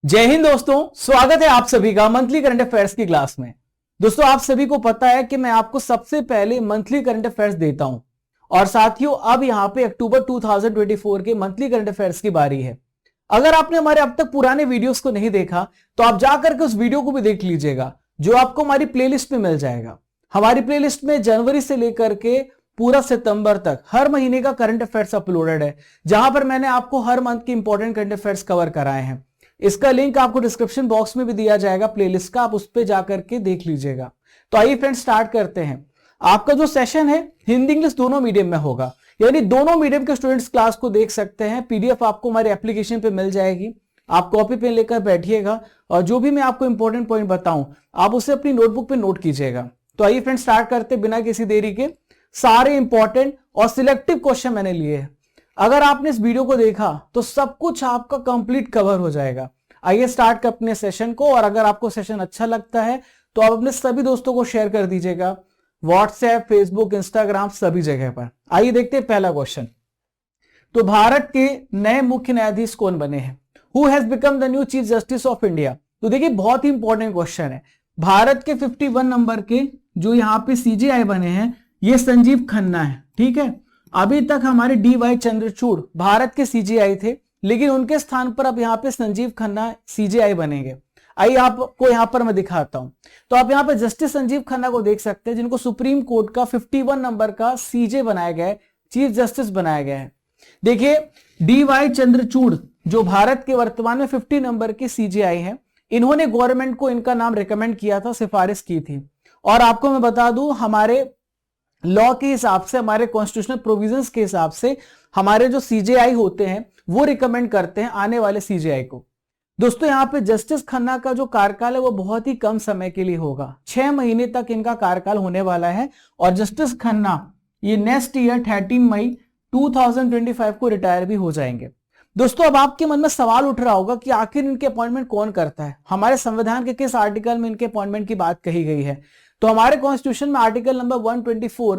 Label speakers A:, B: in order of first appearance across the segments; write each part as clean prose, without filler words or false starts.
A: जय हिंद दोस्तों, स्वागत है आप सभी का मंथली करंट अफेयर्स की क्लास में। दोस्तों, आप सभी को पता है कि मैं आपको सबसे पहले मंथली करंट अफेयर्स देता हूं और साथियों अब यहां पे अक्टूबर 2024 के मंथली करंट अफेयर्स की बारी है। अगर आपने हमारे अब तक पुराने वीडियोस को नहीं देखा तो आप जाकर के उस वीडियो को भी देख लीजिएगा, जो आपको हमारी प्लेलिस्ट में मिल जाएगा। हमारी प्लेलिस्ट में जनवरी से लेकर के पूरा सितंबर तक हर महीने का करंट अफेयर्स अपलोडेड है, जहां पर मैंने आपको हर मंथ के इंपॉर्टेंट करंट अफेयर्स कवर कराए हैं। इसका लिंक आपको डिस्क्रिप्शन बॉक्स में भी दिया जाएगा प्लेलिस्ट का, आप उस पर जाकर के देख लीजिएगा। तो आइए फ्रेंड्स स्टार्ट करते हैं। आपका जो सेशन है हिंदी इंग्लिश दोनों मीडियम में होगा, यानी दोनों मीडियम के स्टूडेंट्स क्लास को देख सकते हैं। पीडीएफ आपको हमारे एप्लीकेशन पे मिल जाएगी, आप कॉपी पेन लेकर बैठिएगा और जो भी मैं आपको इंपॉर्टेंट पॉइंट बताऊं आप उसे अपनी नोटबुक पे नोट कीजिएगा। तो आइए फ्रेंड्स स्टार्ट करते बिना किसी देरी के। सारे इंपॉर्टेंट और सिलेक्टिव क्वेश्चन मैंने लिए हैं। अगर आपने इस वीडियो को देखा तो सब कुछ आपका कंप्लीट कवर हो जाएगा। आइए स्टार्ट कर अपने सेशन को, और अगर आपको सेशन अच्छा लगता है तो आप अपने सभी दोस्तों को शेयर कर दीजिएगा, व्हाट्सएप, फेसबुक, इंस्टाग्राम सभी जगह पर। आइए देखते हैं पहला क्वेश्चन। तो भारत के नए मुख्य न्यायाधीश कौन बने हैं? Who has become the new chief justice of India? तो देखिए बहुत ही इंपॉर्टेंट क्वेश्चन है। भारत के 51 नंबर के जो यहाँ पे सीजेआई बने हैं ये संजीव खन्ना है। ठीक है, अभी तक हमारे DY चंद्रचूड़ भारत के सीजेआई थे, लेकिन उनके स्थान पर अब यहाँ पे संजीव खन्ना सीजेआई बनेंगे। आइए आपको यहाँ पर मैं दिखाता हूं। तो आप यहाँ पे जस्टिस संजीव खन्ना को देख सकते हैं, जिनको सुप्रीम कोर्ट का 51 नंबर का सीजे बनाया गया है, चीफ जस्टिस बनाया गया है। देखिए DY चंद्रचूड़ जो भारत के वर्तमान में 50 नंबर के सीजेआई हैं, इन्होंने गवर्नमेंट को इनका नाम रिकमेंड किया था, सिफारिश की थी। और आपको मैं बता दूं, हमारे लॉ के हिसाब से, हमारे कॉन्स्टिट्यूशनल प्रोविजंस के हिसाब से हमारे जो सीजेआई होते हैं वो रिकमेंड करते हैं आने वाले सीजेआई को। दोस्तों यहाँ पे जस्टिस खन्ना का जो कार्यकाल है वो बहुत ही कम समय के लिए होगा, 6 महीने तक इनका कार्यकाल होने वाला है। और जस्टिस खन्ना ये नेक्स्ट ईयर 13 मई 2025 को रिटायर भी हो जाएंगे। दोस्तों अब आपके मन में सवाल उठ रहा होगा कि आखिर इनके अपॉइंटमेंट कौन करता है, हमारे संविधान के किस आर्टिकल में इनके अपॉइंटमेंट की बात कही गई है? तो हमारे कॉन्स्टिट्यूशन में आर्टिकल नंबर 124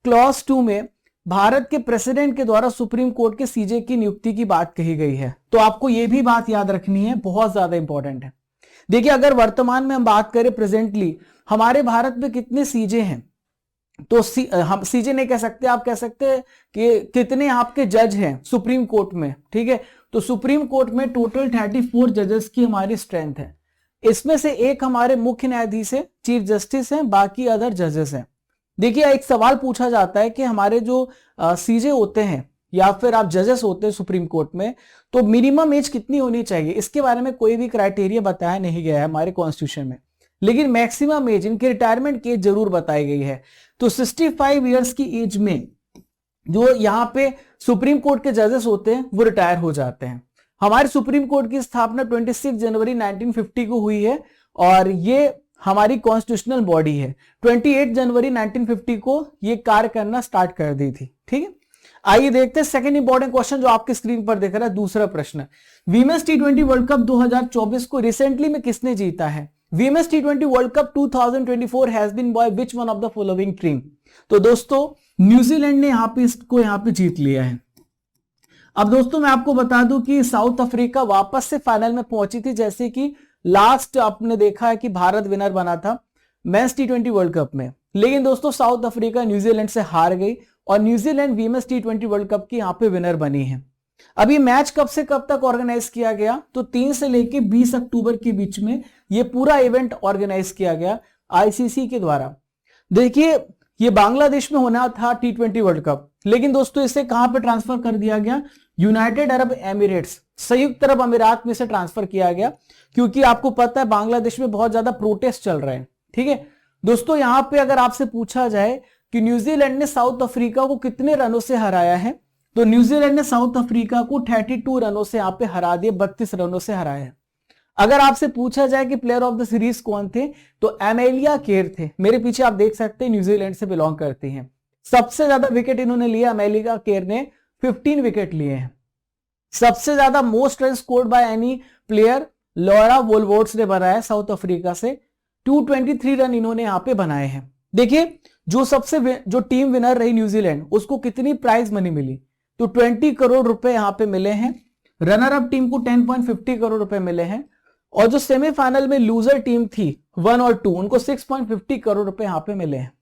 A: क्लॉज 2 में भारत के प्रेसिडेंट के द्वारा सुप्रीम कोर्ट के सीजे की नियुक्ति की बात कही गई है। तो आपको यह भी बात याद रखनी है, बहुत ज्यादा इंपॉर्टेंट है। देखिए अगर वर्तमान में हम बात करें प्रेजेंटली हमारे भारत में कितने सीजे हैं, तो हम सीजे नहीं कह सकते, आप कह सकते हैं कि कितने आपके जज हैं सुप्रीम कोर्ट में। ठीक है, तो सुप्रीम कोर्ट में टोटल 34 जजेस की हमारी स्ट्रेंथ है। इसमें से एक हमारे मुख्य न्यायाधीश है, चीफ जस्टिस हैं, बाकी अदर जजेस हैं। देखिए एक सवाल पूछा जाता है कि हमारे जो सीजे होते हैं या फिर आप जजेस होते हैं सुप्रीम कोर्ट में, तो मिनिमम एज कितनी होनी चाहिए? इसके बारे में कोई भी क्राइटेरिया बताया नहीं गया है हमारे कॉन्स्टिट्यूशन में, लेकिन मैक्सिमम एज, इनके रिटायरमेंट की एज जरूर बताई गई है। तो 65 ईयर्स की एज में जो यहाँ पे सुप्रीम कोर्ट के जजेस होते हैं वो रिटायर हो जाते हैं। हमारे सुप्रीम कोर्ट की स्थापना 26 जनवरी 1950 को हुई है और ये हमारी कॉन्स्टिट्यूशनल बॉडी है। 28 जनवरी 1950 को ये कार्य करना स्टार्ट कर दी थी। ठीक है, आइए देखते हैं सेकंड इंपॉर्टेंट क्वेश्चन जो आपके स्क्रीन पर दिख रहा है। दूसरा प्रश्न, वीमेंस T20 वर्ल्ड कप 2024 को रिसेंटली में किसने जीता है? Women's T20 world cup 2024 has been by which one of the following team? तो दोस्तों न्यूजीलैंड ने यहाँ पे इसको यहाँ पे जीत लिया है। अब दोस्तों मैं आपको बता दूं कि साउथ अफ्रीका वापस से फाइनल में पहुंची थी, जैसे कि लास्ट आपने देखा है कि भारत विनर बना था मेंस T20 वर्ल्ड कप में, लेकिन दोस्तों साउथ अफ्रीका न्यूजीलैंड से हार गई और New Zealand women's T20 world cup की यहाँ पे विनर बनी है। अब ये मैच कब से कब तक ऑर्गेनाइज किया गया? तो 3 से लेके 20 अक्टूबर के बीच में ये पूरा इवेंट ऑर्गेनाइज किया गया ICC के द्वारा। देखिए ये बांग्लादेश में होना था T20 वर्ल्ड कप, लेकिन दोस्तों इसे कहां पे ट्रांसफर कर दिया गया? यूनाइटेड अरब एमिरेट्स, संयुक्त अरब अमीरात में से ट्रांसफर किया गया, क्योंकि आपको पता है बांग्लादेश में बहुत ज्यादा प्रोटेस्ट चल रहे हैं। ठीक है दोस्तों, यहां पे अगर आपसे पूछा जाए कि न्यूजीलैंड ने साउथ अफ्रीका को कितने रनों से हराया है, तो न्यूजीलैंड ने साउथ अफ्रीका को 32 रनों से यहाँ पे हरा दिए, 32 रनों से हराया है। अगर आपसे पूछा जाए कि प्लेयर ऑफ द सीरीज कौन थे, तो एमेलिया केर थे। मेरे पीछे आप देख सकते हैं न्यूजीलैंड से बिलोंग करती हैं। सबसे ज्यादा विकेट इन्होंने लिया, एमेलिया केर ने 15 विकेट लिए हैं। सबसे ज्यादा most run scored by any player Laura Wolvaardt ने बनाया साउथ अफ्रीका से, 223 रन इन्होंने यहाँ पे बनाए हैं। देखिए जो टीम विनर रही न्यूजीलैंड, उसको कितनी प्राइज मनी मिली? तो 20 करोड़ रुपए यहाँ पे मिले हैं। रनर अप टीम को 10.50 करोड़ रुपए मिले हैं। और जो सेमीफाइनल में लूजर टीम थी 1 और 2, उनको 6.50 करोड़ रुपए यहां पे मिले हैं।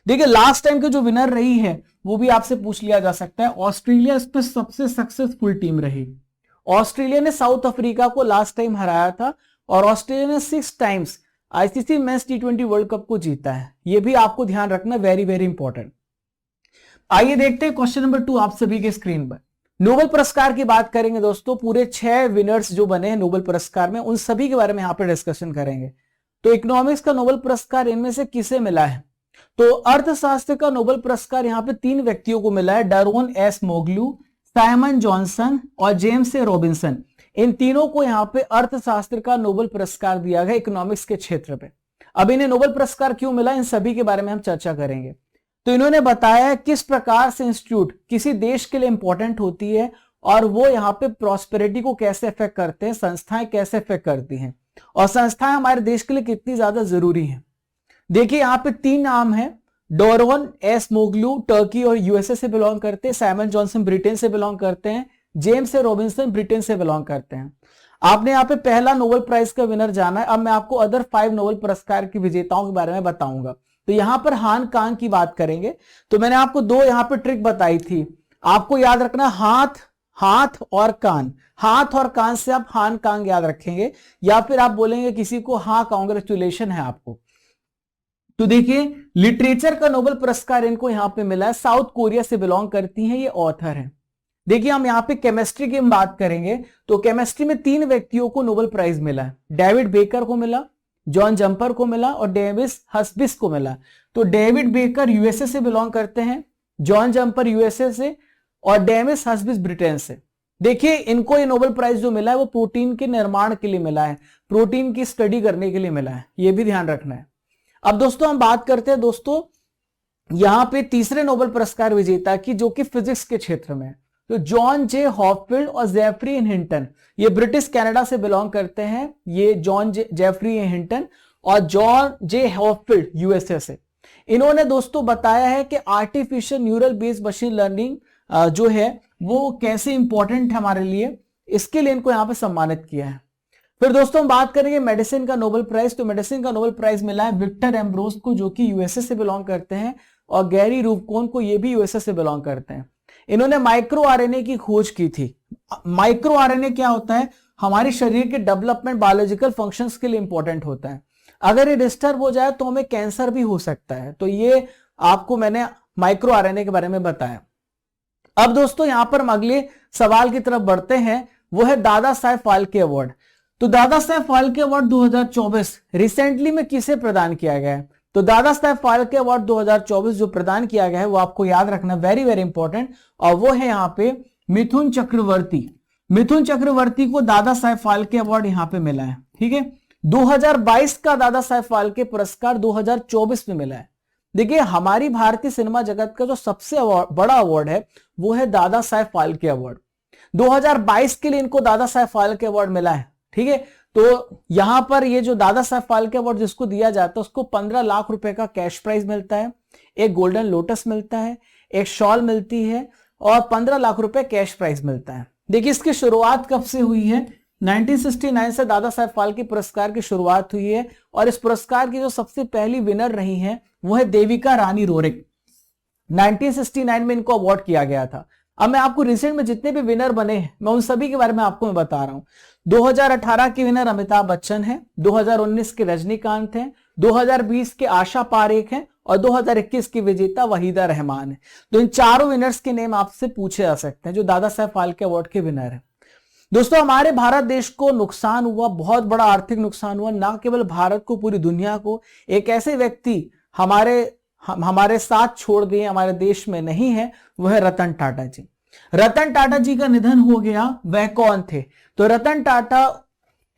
A: देखिए लास्ट टाइम के जो विनर रही है वो भी आपसे पूछ लिया जा सकता है। ऑस्ट्रेलिया इस पे सबसे सक्सेसफुल टीम रही। ऑस्ट्रेलिया ने साउथ अफ्रीका को लास्ट टाइम हराया था और ऑस्ट्रेलिया ने 6 टाइम्स आईसीसी मेंस टी20 वर्ल्ड कप को जीता है। यह भी आपको ध्यान रखना, वेरी वेरी इंपॉर्टेंट। आइए देखते हैं क्वेश्चन नंबर 2 आप सभी के स्क्रीन पर। नोबेल पुरस्कार की बात करेंगे दोस्तों। पूरे 6 विनर्स जो बने हैं नोबेल पुरस्कार में, उन सभी के बारे में यहां पर डिस्कशन करेंगे। तो इकोनॉमिक्स का नोबेल पुरस्कार इनमें से किसे मिला है? तो अर्थशास्त्र का नोबेल पुरस्कार यहां पे 3 व्यक्तियों को मिला है, डरोन एस मोगलू, साइमन जॉनसन और जेम्स ए रॉबिन्सन। इन तीनों को यहां पे अर्थशास्त्र का नोबेल पुरस्कार दिया गया इकोनॉमिक्स के क्षेत्र पे। अब इन्हें नोबेल पुरस्कार क्यों मिला, इन सभी के बारे में हम चर्चा करेंगे। तो इन्होंने बताया है किस प्रकार से इंस्टीट्यूट किसी देश के लिए इंपॉर्टेंट होती है और वो यहाँ पे प्रॉस्पेरिटी को कैसे इफेक्ट करते हैं, संस्थाएं कैसे इफेक्ट करती हैं और संस्थाएं हमारे देश के लिए कितनी ज्यादा जरूरी है। देखिए यहाँ पे 3 नाम है। डोरोन एस मोगलू टर्की और यूएसए से बिलोंग करते हैं, साइमन जॉनसन ब्रिटेन से बिलोंग करते हैं, जेम्स ए रॉबिन्सन ब्रिटेन से बिलोंग करते हैं। आपने यहाँ पे पहला नोबेल प्राइज का विनर जाना है। अब मैं आपको अदर 5 नोबेल पुरस्कार के विजेताओं के बारे में बताऊंगा। तो यहां पर हान कांग की बात करेंगे। तो मैंने आपको 2 यहां पे ट्रिक बताई थी, आपको याद रखना, हाथ और कान। हाथ और कान से आप हान कांग याद रखेंगे या फिर आप बोलेंगे किसी को हाँ कांग्रेचुलेशन है आपको। तो देखिए लिटरेचर का नोबेल पुरस्कार इनको यहां पे मिला है, साउथ कोरिया से बिलोंग करती हैं, ये ऑथर है। देखिए हम यहां पे केमिस्ट्री की बात करेंगे तो केमिस्ट्री में 3 व्यक्तियों को नोबेल प्राइज मिला है। डेविड बेकर को मिला, जॉन जंपर को मिला और डेविस हस्बिस को मिला। तो डेविड बेकर यूएसए से बिलोंग करते हैं, जॉन जंपर यूएसए से और डेविस हस्बिस ब्रिटेन से। देखिए इनको ये नोबेल प्राइज जो मिला है वो प्रोटीन के निर्माण के लिए मिला है, प्रोटीन की स्टडी करने के लिए मिला है, ये भी ध्यान रखना है। अब दोस्तों हम बात करते हैं दोस्तों यहां पे तीसरे नोबेल पुरस्कार विजेता की, जो कि फिजिक्स के क्षेत्र में है। तो जॉन जे हॉपफील्ड और जेफरी हिंटन, ये ब्रिटिश कनाडा से बिलोंग करते हैं। ये जॉन जेफरी हिंटन और जॉन जे हॉपफील्ड यूएसए से। इन्होंने दोस्तों बताया है कि artificial neural based machine learning जो है वो कैसे इंपॉर्टेंट है हमारे लिए, इसके लिए इनको यहां पे सम्मानित किया है। फिर दोस्तों हम बात करेंगे मेडिसिन का नोबेल प्राइज। तो मेडिसिन का नोबेल प्राइज मिला है विक्टर एम्ब्रोस को, जो कि यूएसए से बिलोंग करते हैं, और गैरी रूबकोन को, ये भी यूएसए से बिलोंग करते हैं। इन्होंने माइक्रो आरएनए की खोज की थी। माइक्रो आरएनए क्या होता है? हमारे शरीर के डेवलपमेंट, बायोलॉजिकल फंक्शंस के लिए इंपॉर्टेंट होता है। अगर ये डिस्टर्ब हो जाए तो हमें कैंसर भी हो सकता है। तो ये आपको मैंने माइक्रो आरएनए के बारे में बताया। अब दोस्तों यहां पर हम अगले सवाल की तरफ बढ़ते हैं, वो है दादा साहेब फाल्के अवार्ड। तो दादा साहेब फाल्के अवार्ड 2024 रिसेंटली में किसे प्रदान किया गया है? तो दादा साहेब फाल्के अवार्ड 2024 जो प्रदान किया गया है वो आपको याद रखना, वेरी वेरी इंपॉर्टेंट, और वो है यहाँ पे मिथुन चक्रवर्ती। मिथुन चक्रवर्ती को दादा साहेब फाल्के अवार्ड यहाँ पे मिला है। ठीक है, 2022 का दादा साहेब फाल्के पुरस्कार 2024 में मिला है। देखिए हमारी भारतीय सिनेमा जगत का जो सबसे बड़ा अवार्ड है वो है दादा साहेब फाल्के अवार्ड। 2022 के लिए इनको दादा साहेब फाल्के अवार्ड मिला है। ठीक है, तो यहां पर ये जो दादा साहेब फाल्के अवार्ड जिसको दिया जाता है उसको 15 लाख रुपए का कैश प्राइज मिलता है, एक गोल्डन लोटस मिलता है, एक शॉल मिलती है और 15 लाख रुपए कैश प्राइज मिलता है। देखिए इसकी शुरुआत कब से हुई है? 1969 से दादा साहेब फाल्के पुरस्कार की शुरुआत हुई है और इस पुरस्कार की जो सबसे पहली विनर रही हैं वो है देविका रानी रोरिक। 1969 में इनको अवार्ड किया गया था। अब मैं आपको रिसेंट में जितने भी विनर बने हैं मैं उन सभी के बारे में आपको मैं बता रहा हूं। 2018 के विनर अमिताभ बच्चन हैं, 2019 के रजनीकांत हैं, 2020 के आशा पारेख हैं और 2021 की विजेता वहीदा रहमान है। तो इन चारों विनर्स के नेम आपसे पूछे जा सकते हैं जो दादा साहेब फाल्के अवार्ड के विनर हैं। दोस्तों हमारे भारत देश को नुकसान हुआ, बहुत बड़ा आर्थिक नुकसान हुआ, ना केवल भारत को पूरी दुनिया को। एक ऐसे व्यक्ति हमारे साथ छोड़ दिए, हमारे देश में नहीं है, वह है रतन टाटा जी। रतन टाटा जी का निधन हो गया। वह कौन थे? तो रतन टाटा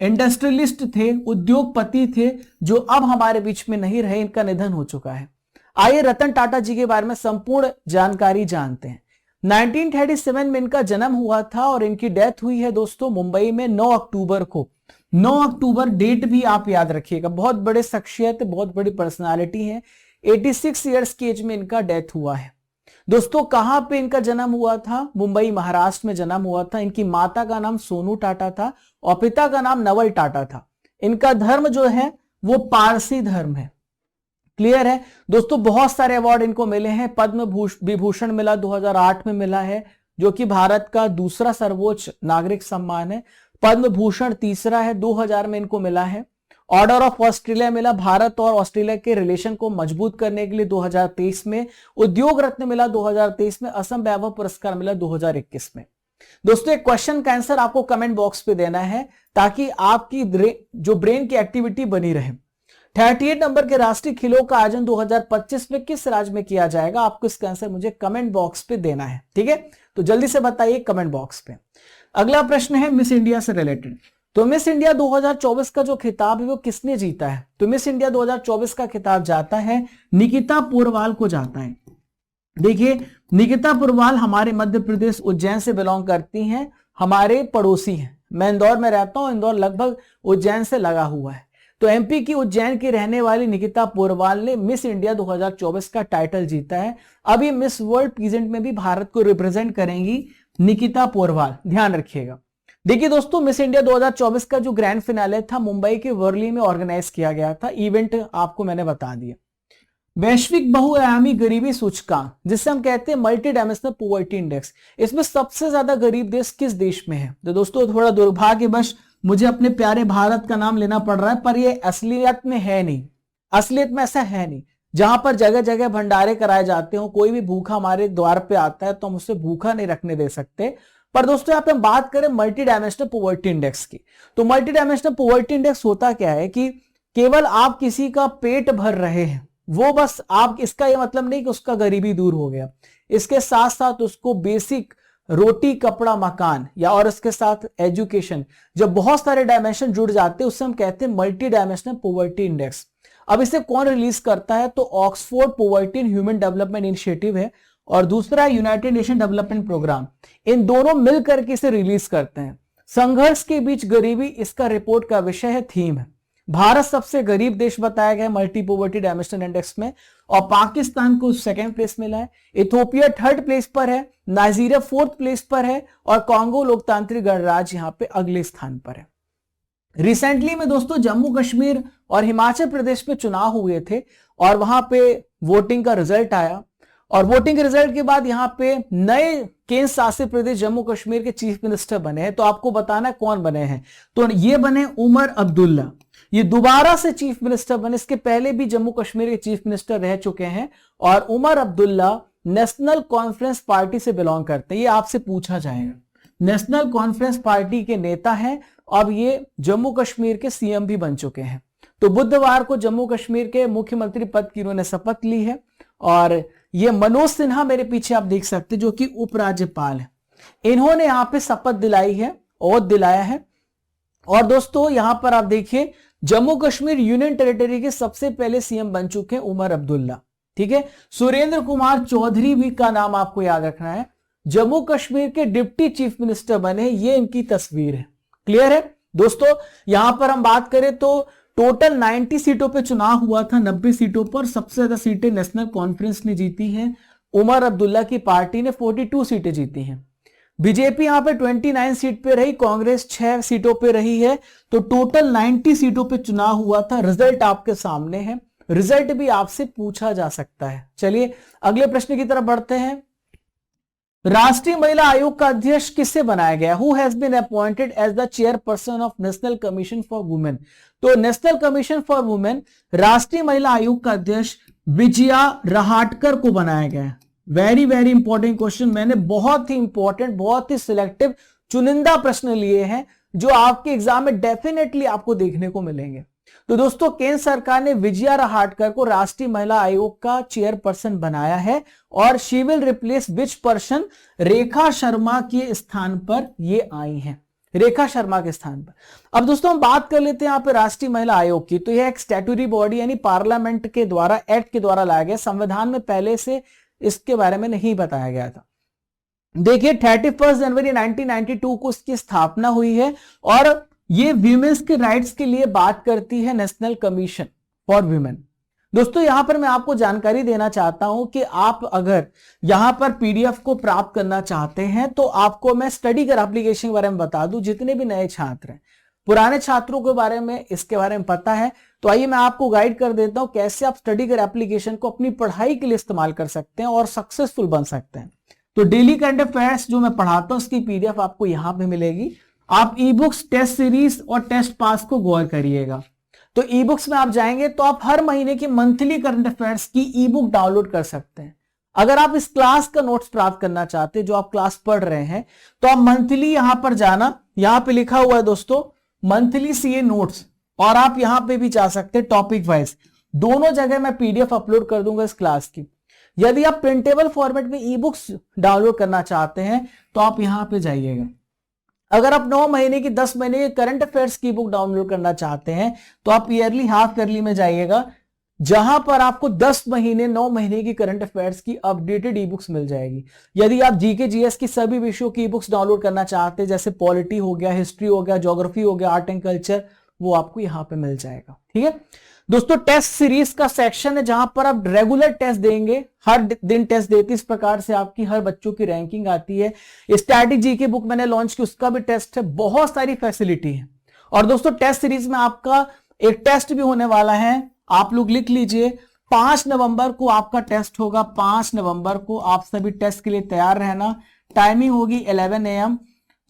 A: इंडस्ट्रियलिस्ट थे, उद्योगपति थे, जो अब हमारे बीच में नहीं रहे, इनका निधन हो चुका है। आइए रतन टाटा जी के बारे में संपूर्ण जानकारी जानते हैं। 1937 में इनका जन्म हुआ था और इनकी डेथ हुई है दोस्तों मुंबई में 9 अक्टूबर को। 9 अक्टूबर डेट भी आप याद रखिएगा। बहुत बड़े शख्सियत, बहुत बड़ी पर्सनालिटी है। 86 ईयर्स की एज में इनका डेथ हुआ है। दोस्तों कहां पे इनका जन्म हुआ था? मुंबई महाराष्ट्र में जन्म हुआ था। इनकी माता का नाम सोनू टाटा था और पिता का नाम नवल टाटा था। इनका धर्म जो है वो पारसी धर्म है। क्लियर है दोस्तों। बहुत सारे अवार्ड इनको मिले हैं। पद्म विभूषण मिला 2008 में मिला है, जो कि भारत का दूसरा सर्वोच्च नागरिक सम्मान है। पद्म भूषण तीसरा है, 2000 में इनको मिला है। ऑर्डर ऑफ ऑस्ट्रेलिया मिला भारत और ऑस्ट्रेलिया के रिलेशन को मजबूत करने के लिए 2023 में। उद्योग रत्न मिला 2023 में। असम वैभव पुरस्कार मिला 2021 में। दोस्तों एक क्वेश्चन का आंसर आपको कमेंट बॉक्स पे देना है ताकि आपकी जो ब्रेन की एक्टिविटी बनी रहे। 38 नंबर के राष्ट्रीय खेलों का आयोजन 2025 में किस राज्य में किया जाएगा? आपको इसका आंसर मुझे कमेंट बॉक्स पे देना है, ठीक है। तो जल्दी से बताइए कमेंट बॉक्स पे। अगला प्रश्न है मिस इंडिया से रिलेटेड। तो मिस इंडिया 2024 का जो खिताब है वो किसने जीता है? तो मिस इंडिया 2024 का खिताब जाता है निकिता पोरवाल को जाता है। देखिए निकिता पोरवाल हमारे मध्य प्रदेश उज्जैन से बिलोंग करती हैं, हमारे पड़ोसी हैं। मैं इंदौर में रहता हूं, इंदौर लगभग उज्जैन से लगा हुआ है। तो एमपी की उज्जैन की रहने वाली निकिता पोरवाल ने मिस इंडिया 2024 का टाइटल जीता है। अब ये मिस वर्ल्ड पीजेंट में भी भारत को रिप्रेजेंट करेंगी निकिता पोरवाल, ध्यान रखिएगा। देखिए दोस्तों मिस इंडिया 2024 का जो ग्रैंड फिनाले था मुंबई के वर्ली में ऑर्गेनाइज किया गया था। इवेंट आपको मैंने बता दिया। वैश्विक बहुआयामी गरीबी सूचकांक, जिसे हम कहते हैं मल्टी डायमेंशनल पॉवर्टी इंडेक्स, इसमें सबसे ज्यादा गरीब देश किस देश में है? तो दोस्तों थोड़ा दुर्भाग्यवश मुझे अपने प्यारे भारत का नाम लेना पड़ रहा है, पर ये असलियत में है नहीं। असलियत में ऐसा है नहीं। जहां पर जगह जगह भंडारे कराए जाते हो, कोई भी भूखा हमारे द्वार पे आता है तो हम उसे भूखा नहीं रखने दे सकते। पर दोस्तों यहाँ पे हम बात करें मल्टी डायमेंशनल पॉवर्टी इंडेक्स की, तो मल्टी डायमेंशनल पॉवर्टी इंडेक्स होता क्या है कि केवल आप किसी का पेट भर रहे हैं, वो बस आप, इसका ये मतलब नहीं कि उसका गरीबी दूर हो गया। इसके साथ साथ उसको बेसिक रोटी कपड़ा मकान या और इसके साथ एजुकेशन, जब बहुत सारे डायमेंशन जुड़ जाते हैं उससे हम कहते हैं मल्टी डायमेंशनल पॉवर्टी इंडेक्स। अब इसे कौन रिलीज करता है? तो Oxford poverty and human development initiative है और दूसरा यूनाइटेड नेशन डेवलपमेंट प्रोग्राम। इन दोनों मिलकर के इसे रिलीज करते हैं। संघर्ष के बीच गरीबी इसका रिपोर्ट का विषय है, थीम है। भारत सबसे गरीब देश बताया गया है मल्टी पॉवर्टी डायमेंशनल इंडेक्स में और पाकिस्तान को सेकंड प्लेस मिला है। इथियोपिया थर्ड प्लेस पर है, नाइजीरिया फोर्थ प्लेस पर है और कांगो लोकतांत्रिक गणराज्य यहां पे अगले स्थान पर है। रिसेंटली में दोस्तों जम्मू कश्मीर और हिमाचल प्रदेश में चुनाव हुए थे और वहां पे वोटिंग का रिजल्ट आया और वोटिंग के रिजल्ट के बाद यहाँ पे नए केंद्र शासित प्रदेश जम्मू कश्मीर के चीफ मिनिस्टर बने हैं। तो आपको बताना है कौन बने हैं। तो ये बने उमर अब्दुल्ला, ये दोबारा से चीफ मिनिस्टर बने। इसके पहले भी जम्मू कश्मीर के चीफ मिनिस्टर रह चुके हैं और Omar Abdullah National Conference party से बिलोंग करते हैं। ये आपसे पूछा जाएगा। नेशनल कॉन्फ्रेंस पार्टी के नेता हैं। अब ये जम्मू कश्मीर के सीएम भी बन चुके हैं। तो बुधवार को जम्मू कश्मीर के मुख्यमंत्री पद की इन्होंने शपथ ली है और ये मनोज सिन्हा मेरे पीछे आप देख सकते हैं जो कि उपराज्यपाल है, इन्होंने यहां पे शपथ दिलाई है और दिलाया है। और दोस्तों यहां पर आप देखिए जम्मू कश्मीर यूनियन टेरिटरी के सबसे पहले सीएम बन चुके हैं उमर अब्दुल्ला, ठीक है। सुरेंद्र कुमार चौधरी भी का नाम आपको याद रखना है, जम्मू कश्मीर के डिप्टी चीफ मिनिस्टर बने। ये इनकी तस्वीर है। क्लियर है दोस्तों। यहां पर हम बात करें तो टोटल 90 सीटों पे चुनाव हुआ था। 90 सीटों पर सबसे ज्यादा सीटें नेशनल कॉन्फ्रेंस ने जीती हैं। उमर अब्दुल्ला की पार्टी ने 42 सीटें जीती हैं। बीजेपी यहां पे 29 सीट पे रही, कांग्रेस 6 सीटों पे रही है। तो टोटल 90 सीटों पे चुनाव हुआ था। रिजल्ट आपके सामने है, रिजल्ट भी आपसे पूछा जा सकता है। चलिए अगले प्रश्न की तरफ बढ़ते हैं। राष्ट्रीय महिला आयोग का अध्यक्ष किससे बनाया गया? Who has been appointed as the chairperson of National Commission for Women. तो नेशनल कमीशन फॉर वुमेन राष्ट्रीय महिला आयोग का अध्यक्ष विजया रहाटकर को बनाया गया है। Very very important question. मैंने बहुत ही इंपॉर्टेंट, बहुत ही सिलेक्टिव चुनिंदा प्रश्न लिए हैं जो आपके एग्जाम में डेफिनेटली आपको देखने को मिलेंगे। तो दोस्तों केंद्र सरकार ने विजया रहाटकर को राष्ट्रीय महिला आयोग का चेयरपर्सन बनाया है और she will replace which person? Rekha Sharma के स्थान पर ये आई हैं, रेखा शर्मा के स्थान पर। अब दोस्तों हम बात कर लेते हैं यहाँ पे राष्ट्रीय महिला आयोग की। तो यह एक स्टैट्यूटरी बॉडी यानी पार्लियामेंट के द्वारा, एक्ट के द्वारा लाया गया। संविधान में पहले से इसके बारे में नहीं बताया गया था। देखिए 31 जनवरी 1992 को इसकी स्थापना हुई है और ये वीमेंस के राइट्स के लिए बात करती है, नेशनल कमीशन फॉर वीमेन। दोस्तों यहां पर मैं आपको जानकारी देना चाहता हूं कि आप अगर यहां पर पीडीएफ को प्राप्त करना चाहते हैं तो आपको मैं स्टडी कर एप्लीकेशन के बारे में बता दूं। जितने भी नए छात्र हैं पुराने छात्रों के बारे में इसके बारे में पता है, तो आइए मैं आपको गाइड कर देता हूं कैसे आप स्टडी कर एप्लीकेशन को अपनी पढ़ाई के लिए इस्तेमाल कर सकते हैं और सक्सेसफुल बन सकते हैं। तो डेली करंट अफेयर्स जो मैं पढ़ाता हूं उसकी पीडीएफ आपको यहां पे मिलेगी। आप ई बुक्स, टेस्ट सीरीज और टेस्ट पास को गौर करिएगा। तो ई बुक्स में आप जाएंगे तो आप हर महीने की मंथली करंट अफेयर्स की ई बुक डाउनलोड कर सकते हैं। अगर आप इस क्लास का नोट्स प्राप्त करना चाहते हैं जो आप क्लास पढ़ रहे हैं, तो आप मंथली यहां पर जाना, यहां पे लिखा हुआ है दोस्तों मंथली सीए नोट्स, और आप यहां पे भी जा सकते हैं टॉपिक वाइज। दोनों जगह मैं पीडीएफ अपलोड कर दूंगा इस क्लास की। यदि आप प्रिंटेबल फॉर्मेट में ई बुक्स डाउनलोड करना चाहते हैं तो आप यहां पे जाइएगा। अगर आप 9 महीने की 10 महीने के करंट अफेयर्स की बुक डाउनलोड करना चाहते हैं तो आप ईयरली, हाफ ईयरली में जाइएगा, जहां पर आपको 10 महीने 9 महीने की करंट अफेयर्स की अपडेटेड ई बुक्स मिल जाएगी। यदि आप जीके जीएस की सभी विषयों की ई बुक्स डाउनलोड करना चाहते हैं, जैसे पॉलिटी हो गया, हिस्ट्री हो गया, ज्योग्राफी हो गया, आर्ट एंड कल्चर, वो आपको यहां पे मिल जाएगा। ठीक है दोस्तों, टेस्ट सीरीज का सेक्शन है जहां पर आप रेगुलर टेस्ट देंगे, हर दिन टेस्ट देते, इस प्रकार से आपकी हर बच्चों की रैंकिंग आती है। स्टैटिक जीके बुक मैंने लॉन्च की, उसका भी टेस्ट है, बहुत सारी फैसिलिटी है। और दोस्तों टेस्ट सीरीज में आपका एक टेस्ट भी होने वाला है, आप लोग लिख लीजिए, 5 नवंबर को आपका टेस्ट होगा। 5 नवंबर को आप सभी टेस्ट के लिए तैयार रहना। टाइमिंग होगी 11 AM।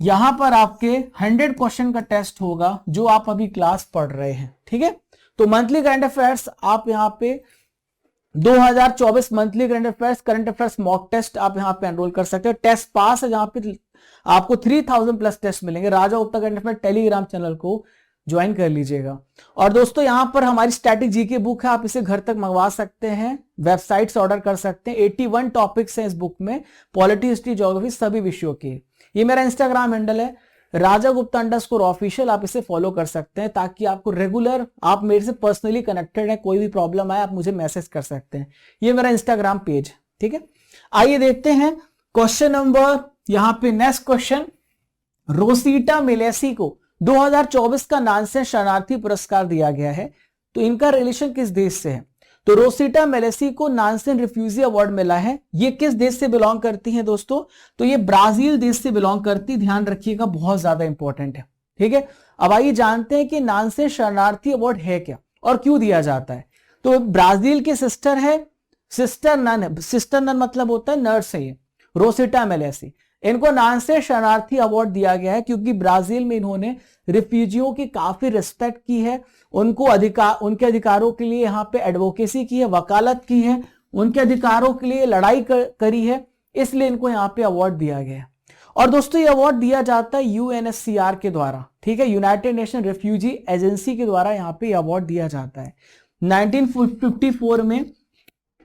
A: यहां पर आपके 100 क्वेश्चन का टेस्ट होगा जो आप अभी क्लास पढ़ रहे हैं। ठीक है, तो मंथली करंट अफेयर्स आप यहां पे 2024 monthly current affairs mock test आप यहां पे एनरोल कर सकते हो। टेस्ट पास है जहां पे आपको 3000 प्लस टेस्ट मिलेंगे। Raja Gupta current affair Telegram channel को ज्वाइन कर लीजिएगा। और दोस्तों यहां पर हमारी स्टैटिक जीके बुक है, आप इसे घर तक मंगवा सकते हैं, वेबसाइट से ऑर्डर कर सकते हैं। 81 टॉपिक्स हैं इस बुक में, पॉलिटी, हिस्ट्री, ज्योग्राफी, सभी विषयों के। ये मेरा इंस्टाग्राम हैंडल है राजा गुप्ता _ऑफिशियल, आप इसे फॉलो कर सकते हैं ताकि आपको रेगुलर, आप मेरे से पर्सनली कनेक्टेड है, कोई भी प्रॉब्लम आए आप मुझे मैसेज कर सकते हैं। ये मेरा इंस्टाग्राम पेज। ठीक है, आइए देखते हैं क्वेश्चन नंबर, यहां पे नेक्स्ट क्वेश्चन, रोसीटा मिलेसी को 2024 का नानसेन शरणार्थी पुरस्कार दिया गया है, तो इनका रिलेशन किस देश से है? तो रोसीटा मिलेसी को नानसेन रिफ्यूजी अवार्ड मिला है। ये किस देश से बिलोंग करती है दोस्तों? तो ये ब्राजील देश से बिलोंग करती, ध्यान रखिएगा, बहुत ज्यादा इंपॉर्टेंट है। ठीक है, अब आइए जानते हैं कि नानसेन शरणार्थी अवार्ड है क्या और क्यों दिया जाता है। तो ब्राजील के सिस्टर है, सिस्टर नन है, सिस्टर नन मतलब होता है नर्स है ये, रोसीटा मिलेसी। इनको नानसेन शरणार्थी अवार्ड दिया गया है क्योंकि ब्राजील में इन्होंने रिफ्यूजियों की काफी रिस्पेक्ट की है, उनको उनके अधिकारों के लिए यहाँ पे एडवोकेसी की है, वकालत की है, उनके अधिकारों के लिए लड़ाई करी है, इसलिए इनको यहाँ पे अवार्ड दिया गया है। और दोस्तों ये अवार्ड दिया जाता है यूएनएचसीआर के द्वारा। ठीक है, यूनाइटेड नेशन रिफ्यूजी एजेंसी के द्वारा यहाँ पे अवार्ड दिया जाता है। 1954 में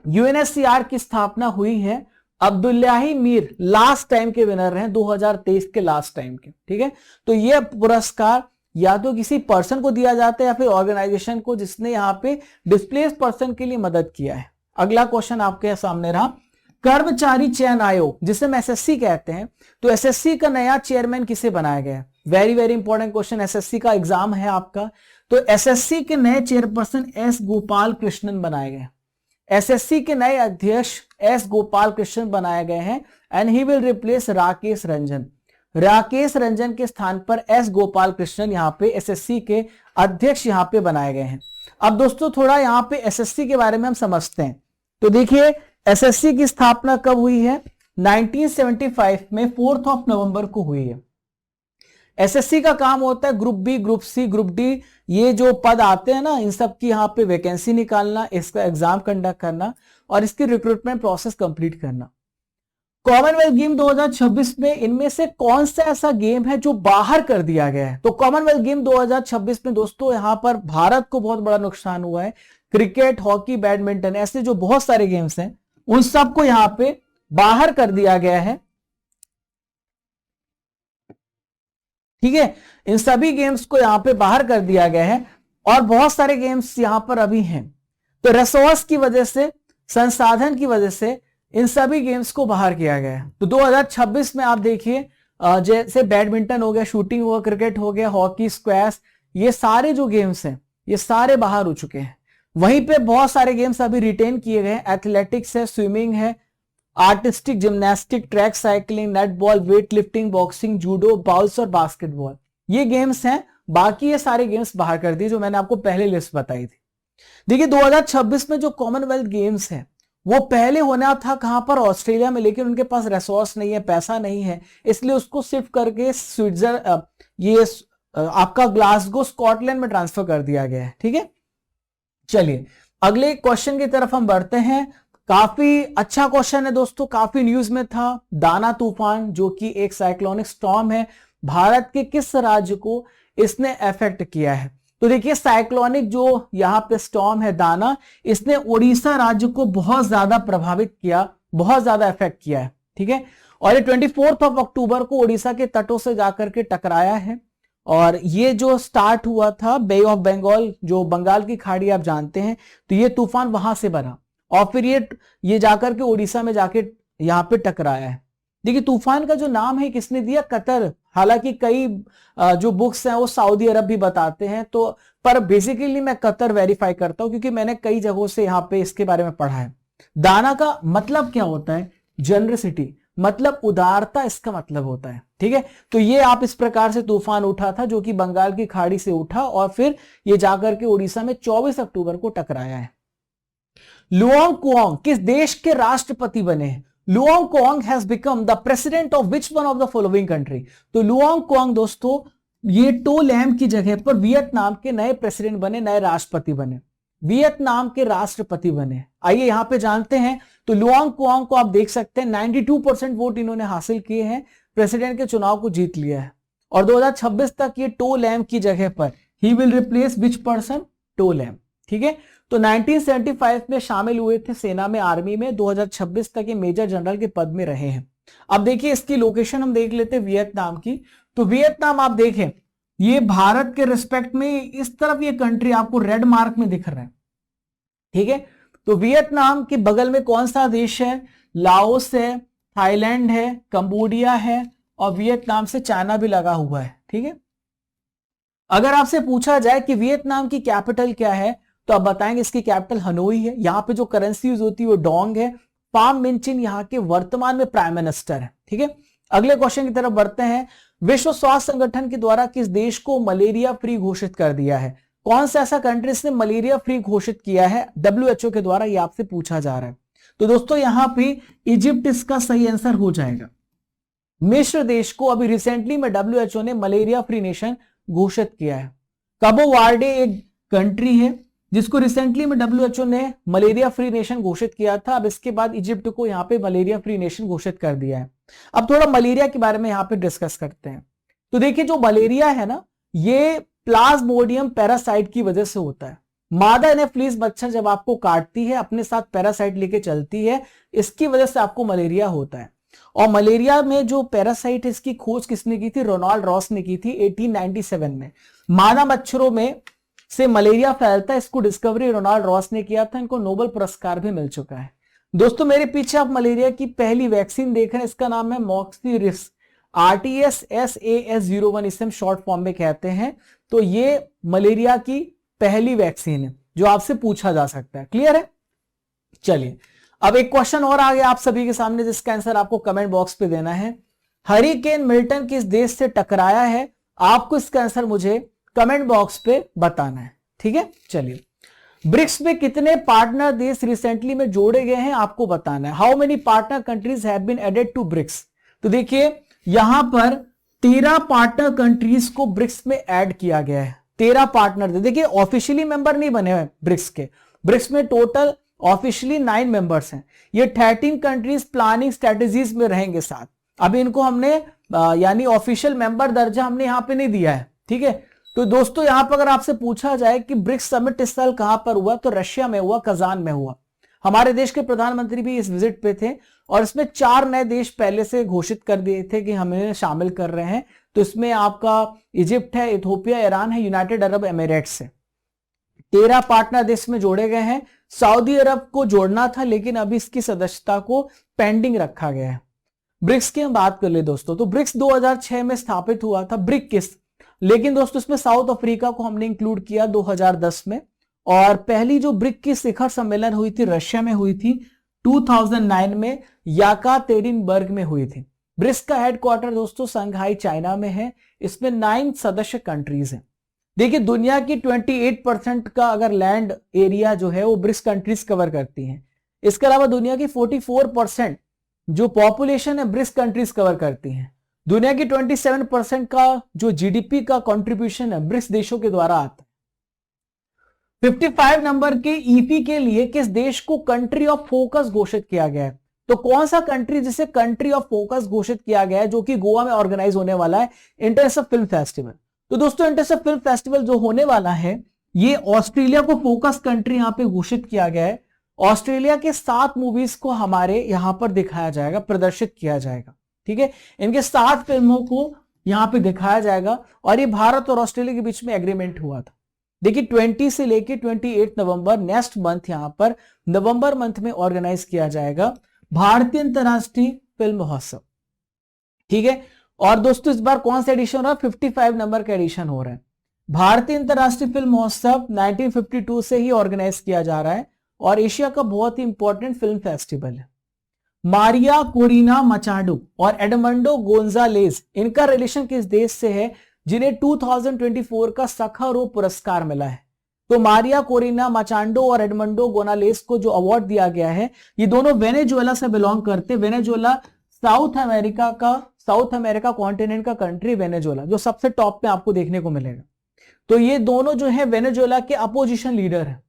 A: यूएनएचसीआर की स्थापना हुई है। अब्दुल्लाही मीर लास्ट टाइम के विनर हैं, 2023 के लास्ट टाइम के। ठीक है, तो यह पुरस्कार या तो किसी पर्सन को दिया जाता है या फिर ऑर्गेनाइजेशन को जिसने यहाँ पे डिस्प्लेस्ड पर्सन के लिए मदद किया है। अगला क्वेश्चन आपके सामने रहा, कर्मचारी चयन आयोग जिसे हम एसएससी कहते हैं, तो एसएससी का नया चेयरमैन किसे बनाया गया है? Very very important question, SSC का एग्जाम है आपका। तो एसएससी के नए चेयरपर्सन एस गोपाल कृष्णन बनाए गए। एसएससी के नए अध्यक्ष एस गोपाल कृष्णन बनाए गए हैं and he will replace Rakesh Ranjan. Rakesh Ranjan के स्थान पर एस गोपाल कृष्णन यहाँ पे एसएससी के अध्यक्ष यहाँ पे बनाए गए हैं। अब दोस्तों थोड़ा यहाँ पे एसएससी के बारे में हम समझते हैं। तो देखिए एसएससी की स्थापना कब हुई है? 1975 में 4 नवंबर को हुई है। एसएससी का काम होता है group B, group C, group D, ये जो पद आते हैं ना, इन सब की यहाँ पे वैकेंसी निकालना, इसका एग्जाम कंडक्ट करना और इसकी रिक्रूटमेंट प्रोसेस कंप्लीट करना। कॉमनवेल्थ गेम 2026 में इनमें से कौन सा ऐसा गेम है जो बाहर कर दिया गया है? तो कॉमनवेल्थ गेम 2026 में दोस्तों यहाँ पर भारत को बहुत बड़ा नुकसान हुआ है। क्रिकेट, हॉकी, बैडमिंटन, ऐसे जो बहुत सारे गेम्स हैं उन सबको यहाँ पे बाहर कर दिया गया है। ठीक है, इन सभी गेम्स को यहां पे बाहर कर दिया गया है और बहुत सारे गेम्स यहां पर अभी हैं। तो रिसोर्स की वजह से, संसाधन की वजह से इन सभी गेम्स को बाहर किया गया है। तो 2026 में आप देखिए जैसे बैडमिंटन हो गया, शूटिंग हो गया, क्रिकेट हो गया, हॉकी, स्क्वैश, ये सारे जो गेम्स हैं ये सारे बाहर हो चुके हैं। वहीं पे बहुत सारे गेम्स अभी रिटेन किए गए हैं। एथलेटिक्स है, स्विमिंग है, artistic, gymnastic, track cycling, netball, weight lifting, boxing, judo, bowls और बास्केटबॉल, ये गेम्स हैं बाकी ये सारे गेम्स बाहर कर दिए जो मैंने आपको पहले लिस्ट बताई थी। देखिए 2026 में जो कॉमनवेल्थ गेम्स है वो पहले होना था कहां पर, ऑस्ट्रेलिया में, लेकिन उनके पास रिसोर्स नहीं है, पैसा नहीं है, इसलिए उसको शिफ्ट करके ये आपका ग्लासगो स्कॉटलैंड में ट्रांसफर कर दिया गया है। ठीक है, चलिए अगले क्वेश्चन की तरफ हम बढ़ते हैं। काफी अच्छा क्वेश्चन है दोस्तों, काफी न्यूज में था। दाना तूफान जो कि एक साइक्लोनिक स्टॉर्म है, भारत के किस राज्य को इसने अफेक्ट किया है? तो देखिए साइक्लोनिक जो यहाँ पे स्टॉर्म है दाना, इसने उड़ीसा राज्य को बहुत ज्यादा प्रभावित किया, बहुत ज्यादा इफेक्ट किया है। ठीक है, और ये 24 अक्टूबर को उड़ीसा के तटों से जाकर के टकराया है, और ये जो स्टार्ट हुआ था बे ऑफ बंगाल, जो बंगाल की खाड़ी आप जानते हैं, तो ये तूफान वहां से बना और फिर ये जाकर के उड़ीसा में जाके यहाँ पे टकराया है। देखिए तूफान का जो नाम है किसने दिया? कतर। हालांकि कई जो बुक्स हैं वो सऊदी अरब भी बताते हैं, तो पर बेसिकली मैं कतर वेरीफाई करता हूं क्योंकि मैंने कई जगहों से यहाँ पे इसके बारे में पढ़ा है। दाना का मतलब क्या होता है? जनरसिटी, मतलब उदारता इसका मतलब होता है। ठीक है, तो ये आप इस प्रकार से तूफान उठा था जो कि बंगाल की खाड़ी से उठा और फिर ये जाकर के उड़ीसा में 24 अक्टूबर को टकराया है। लुओंग कुओंग किस देश के राष्ट्रपति बने हैं? Luong Cuong has become the president of which one of the following country? तो लुओंग कुओंग दोस्तों ये टो लैम की जगह पर वियतनाम के नए प्रेसिडेंट बने, नए राष्ट्रपति बने, वियतनाम के राष्ट्रपति बने। आइए यहां पे जानते हैं। तो लुओंग कुओंग को आप देख सकते हैं 92% वोट इन्होंने हासिल किए हैं, प्रेसिडेंट के चुनाव को जीत लिया है, और 2026 तक ये टो लैम की जगह पर ही will replace which person? To Lam. ठीक है, तो 1975 में शामिल हुए थे सेना में, आर्मी में, 2026 तक ये मेजर जनरल के पद में रहे हैं। अब देखिए इसकी लोकेशन हम देख लेते हैं वियतनाम की। तो वियतनाम आप देखें ये भारत के रिस्पेक्ट में इस तरफ ये कंट्री आपको रेड मार्क में दिख रहा है। ठीक है, तो वियतनाम के बगल में कौन सा देश है? लाओस है, थाईलैंड है, कंबोडिया है, और वियतनाम से चाइना भी लगा हुआ है। ठीक है, अगर आपसे पूछा जाए कि वियतनाम की कैपिटल क्या है तो आप बताएंगे इसकी कैपिटल हनोई है। यहाँ पे जो करेंसी यूज होती है वो डोंग है। फाम मिंचिन यहाँ के वर्तमान में प्राइम मिनिस्टर है। ठीक है, अगले क्वेश्चन की तरफ बढ़ते हैं। विश्व स्वास्थ्य संगठन के द्वारा किस देश को मलेरिया फ्री घोषित कर दिया है? कौन सा ऐसा कंट्री इसने मलेरिया फ्री घोषित किया है WHO के द्वारा? ये आपसे पूछा जा रहा है। तो दोस्तों यहां पे इजिप्ट इसका सही आंसर हो जाएगा। मिस्र देश को अभी रिसेंटली में WHO ने मलेरिया फ्री नेशन घोषित किया है। काबो वार्डे एक कंट्री है जिसको रिसेंटली में WHO ने मलेरिया फ्री नेशन घोषित किया था। अब इसके बाद इजिप्ट को यहाँ पे मलेरिया फ्री नेशन घोषित कर दिया है। अब थोड़ा मलेरिया के बारे में यहाँ पे डिस्कस करते हैं। तो देखिए जो मलेरिया है ना, ये प्लाज्मोडियम पैरासाइट की वजह से होता है। मादा एनोफिलीज मच्छर जब आपको काटती है अपने साथ पैरासाइट लेके चलती है, इसकी वजह से आपको मलेरिया होता है। और मलेरिया में जो पैरासाइट है इसकी खोज किसने की थी? रोनाल्ड रॉस ने की थी 1897 में। मादा मच्छरों में से मलेरिया फैलता है, इसको डिस्कवरी रोनाल्ड रॉस ने किया था। इनको नोबेल पुरस्कार भी मिल चुका है। दोस्तों मेरे पीछे आप मलेरिया की पहली वैक्सीन देख रहे हैं, इसका नाम है मॉक्सीरिस, RTS-SAS01 इसे हम शॉर्ट फॉर्म में कहते हैं। तो ये मलेरिया की पहली वैक्सीन है जो आपसे पूछा जा सकता है। क्लियर है? चलिए अब एक क्वेश्चन और आ गया आप सभी के सामने जिसका आंसर आपको कमेंट बॉक्स पे देना है। हरिकेन मिल्टन किस देश से टकराया है? आपको इसका आंसर मुझे कमेंट बॉक्स पे बताना है। ठीक है, चलिए ब्रिक्स में कितने पार्टनर देश रिसेंटली में जोड़े गए हैं आपको बताना है। How many partner countries have been added to BRICS? तो देखिए यहां पर 13 पार्टनर कंट्रीज को ब्रिक्स में ऐड किया गया है। 13 पार्टनर, देखिए ऑफिशियली मेंबर नहीं बने हुए ब्रिक्स के। ब्रिक्स में टोटल ऑफिशियली 9 मेंबर्स हैं। ये 13 कंट्रीज प्लानिंग स्ट्रेटेजीज में रहेंगे साथ। अभी इनको हमने यानी ऑफिशियल मेंबर दर्जा हमने यहां पे नहीं दिया है। ठीक है, तो दोस्तों यहां पर अगर आपसे पूछा जाए कि ब्रिक्स समिट इस साल कहां पर हुआ, तो रशिया में हुआ, कजान में हुआ। हमारे देश के प्रधानमंत्री भी इस विजिट पे थे और इसमें 4 नए देश पहले से घोषित कर दिए थे कि हमें शामिल कर रहे हैं। तो इसमें आपका इजिप्ट है, इथियोपिया, ईरान है, यूनाइटेड अरब एमिरेट्स है। 13 पार्टनर देश में जोड़े गए हैं। सऊदी अरब को जोड़ना था लेकिन अभी इसकी सदस्यता को पेंडिंग रखा गया है। ब्रिक्स की हम बात कर ले दोस्तों, तो ब्रिक्स 2006 में स्थापित हुआ था। ब्रिक किस, लेकिन दोस्तों इसमें साउथ अफ्रीका को हमने इंक्लूड किया 2010 में। और पहली जो ब्रिक की शिखर सम्मेलन हुई थी रशिया में हुई थी 2009 में, याकातेरिनबर्ग में हुई थी। ब्रिक्स का हेडक्वार्टर दोस्तों संघाई चाइना में है। इसमें 9 सदस्य कंट्रीज हैं। देखिए दुनिया की 28% का अगर लैंड एरिया जो है वो ब्रिक्स कंट्रीज कवर करती हैं। इसके अलावा दुनिया की 44% जो पॉपुलेशन है ब्रिक्स कंट्रीज कवर करती हैं। दुनिया की 27% का जो जीडीपी का कंट्रीब्यूशन है ब्रिक्स देशों के द्वारा आता है। 55 नंबर के ईपी के लिए किस देश को कंट्री ऑफ फोकस घोषित किया गया है? तो कौन सा कंट्री जिसे कंट्री ऑफ फोकस घोषित किया गया है, जो कि गोवा में ऑर्गेनाइज होने वाला है इंटरनेशनल फिल्म फेस्टिवल। तो दोस्तों इंटरनेशनल फिल्म फेस्टिवल जो होने वाला है ये ऑस्ट्रेलिया को फोकस कंट्री यहां पे घोषित किया गया है। ऑस्ट्रेलिया के 7 मूवीज को हमारे यहां पर दिखाया जाएगा, प्रदर्शित किया जाएगा। ठीक है, इनके 7 फिल्मों को यहां पे दिखाया जाएगा और ये भारत और ऑस्ट्रेलिया के बीच में एग्रीमेंट हुआ था। देखिए 20 से लेके 28 नवंबर नेक्स्ट मंथ यहां पर नवंबर मंथ में ऑर्गेनाइज किया जाएगा भारतीय अंतरराष्ट्रीय फिल्म महोत्सव। ठीक है, और दोस्तों इस बार कौन सा एडिशन हो रहा है? 55 नंबर का एडिशन हो रहा है। भारतीय अंतरराष्ट्रीय फिल्म महोत्सव 1952 से ही ऑर्गेनाइज किया जा रहा है और एशिया का बहुत ही इंपॉर्टेंट फिल्म फेस्टिवल है। मारिया कोरिना मचाडो और एडमंडो गोंजालेज, इनका रिलेशन किस देश से है जिन्हें 2024 का सखारोव पुरस्कार मिला है? तो मारिया कोरिना मचाडो और एडमंडो गोनालेस को जो अवार्ड दिया गया है ये दोनों वेनेजुएला से बिलोंग करते। वेनेजुएला साउथ अमेरिका कॉन्टिनेंट का कंट्री वेनेजुएला, जो सबसे टॉप पे आपको देखने को मिलेगा। तो ये दोनों जो है वेनेजुएला के अपोजिशन लीडर है,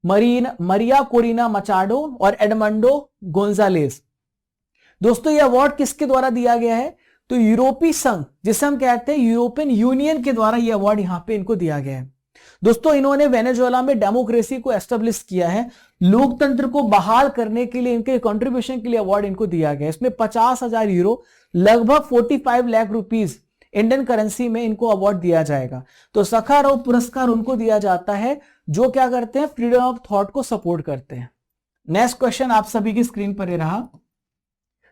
A: मारिया कोरिना मचाडो और एडमंडो गोंजालेस। दोस्तों ये अवार्ड किसके द्वारा दिया गया है? तो यूरोपीय संघ, जिसे हम कहते हैं यूरोपियन यूनियन के द्वारा ये अवार्ड यहां पे इनको दिया गया है। दोस्तों इन्होंने वेनेजुएला में डेमोक्रेसी को एस्टेब्लिश किया है, लोकतंत्र को बहाल करने के लिए इनके कंट्रीब्यूशन के लिए अवार्ड इनको दिया गया है। इसमें 50,000 यूरो, लगभग 45 लाख रुपीस इंडियन करेंसी में इनको अवार्ड दिया जाएगा। तो सखारोव पुरस्कार उनको दिया जाता है जो क्या करते हैं, फ्रीडम ऑफ थॉट को सपोर्ट करते हैं। नेक्स्ट क्वेश्चन आप सभी की स्क्रीन पर ये रहा।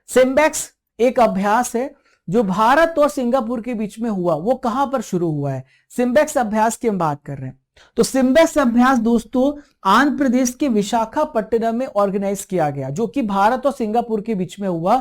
A: सिम्बेक्स एक अभ्यास है जो भारत और सिंगापुर के बीच में हुआ, वो कहां पर शुरू हुआ है? सिम्बेक्स अभ्यास की हम बात कर रहे हैं। तो सिम्बेक्स अभ्यास दोस्तों आंध्र प्रदेश के विशाखापट्टनम में ऑर्गेनाइज किया गया, जो कि भारत और सिंगापुर के बीच में हुआ।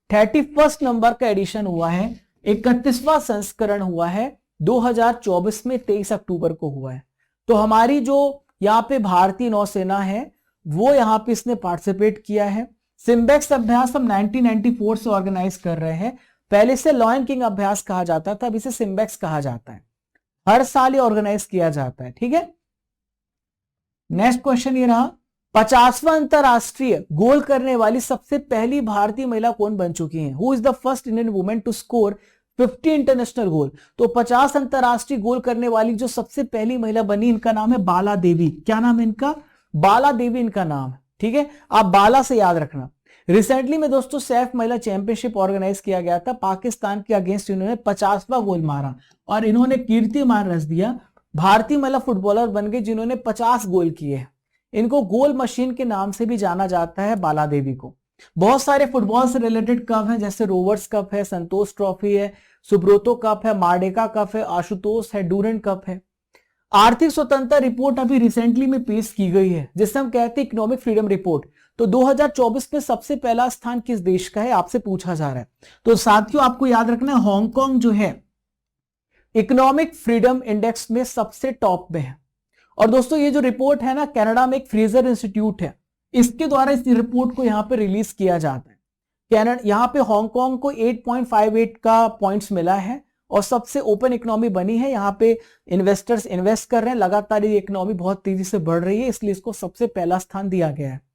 A: 31 नंबर का एडिशन हुआ है, 31वां संस्करण हुआ है 2024 में, 23 अक्टूबर को हुआ है। तो हमारी जो यहाँ पे भारतीय नौसेना है वो यहाँ पे इसने पार्टिसिपेट किया है। सिम्बेक्स अभ्यास हम 1994 से ऑर्गेनाइज कर रहे हैं। पहले से लॉयन किंग अभ्यास कहा जाता था, अब इसे सिम्बेक्स कहा जाता है। हर साल ये ऑर्गेनाइज किया जाता है। ठीक है, नेक्स्ट क्वेश्चन ये रहा, 50वां अंतरराष्ट्रीय गोल करने वाली सबसे पहली भारतीय महिला कौन बन चुकी हैं? Who is the first Indian women to score 50 international goal? तो 50 अंतरराष्ट्रीय गोल करने वाली जो सबसे पहली महिला बनी, इनका नाम है बाला देवी। क्या नाम है इनका? बाला देवी इनका नाम है। ठीक है, आप बाला से याद रखना। रिसेंटली में दोस्तों सैफ महिला चैंपियनशिप ऑर्गेनाइज किया गया था, पाकिस्तान के अगेंस्ट इन्होंने 50वां गोल मारा और इन्होंने कीर्तिमान रच दिया। भारतीय महिला फुटबॉलर बन गए जिन्होंने 50 गोल किए। इनको गोल मशीन के नाम से भी जाना जाता है, बाला देवी को। बहुत सारे फुटबॉल से रिलेटेड कप हैं, जैसे रोवर्स कप है, संतोष ट्रॉफी है, सुब्रोतो कप है, मार्डेका कप है, आशुतोष है, डूरेंट कप है। आर्थिक स्वतंत्रता रिपोर्ट अभी रिसेंटली में पेश की गई है, जिसे हम कहते हैं इकोनॉमिक फ्रीडम रिपोर्ट। तो 2024 में सबसे पहला स्थान किस देश का है, आपसे पूछा जा रहा है। तो साथियों आपको याद रखना है, हांगकांग जो है इकोनॉमिक फ्रीडम इंडेक्स में सबसे टॉप में है। और दोस्तों ये जो रिपोर्ट है ना, कनाडा में एक फ्रेजर इंस्टीट्यूट है, इसके द्वारा इस रिपोर्ट को यहां पे रिलीज किया जाता है। कनाडा यहां पे हांगकांग को 8.58 का पॉइंट्स मिला है और सबसे ओपन इकोनॉमी बनी है। यहाँ पे इन्वेस्टर्स इन्वेस्ट कर रहे हैं, लगातार ये इकोनॉमी बहुत तेजी से बढ़ रही है, इसलिए इसको सबसे पहला स्थान दिया गया है।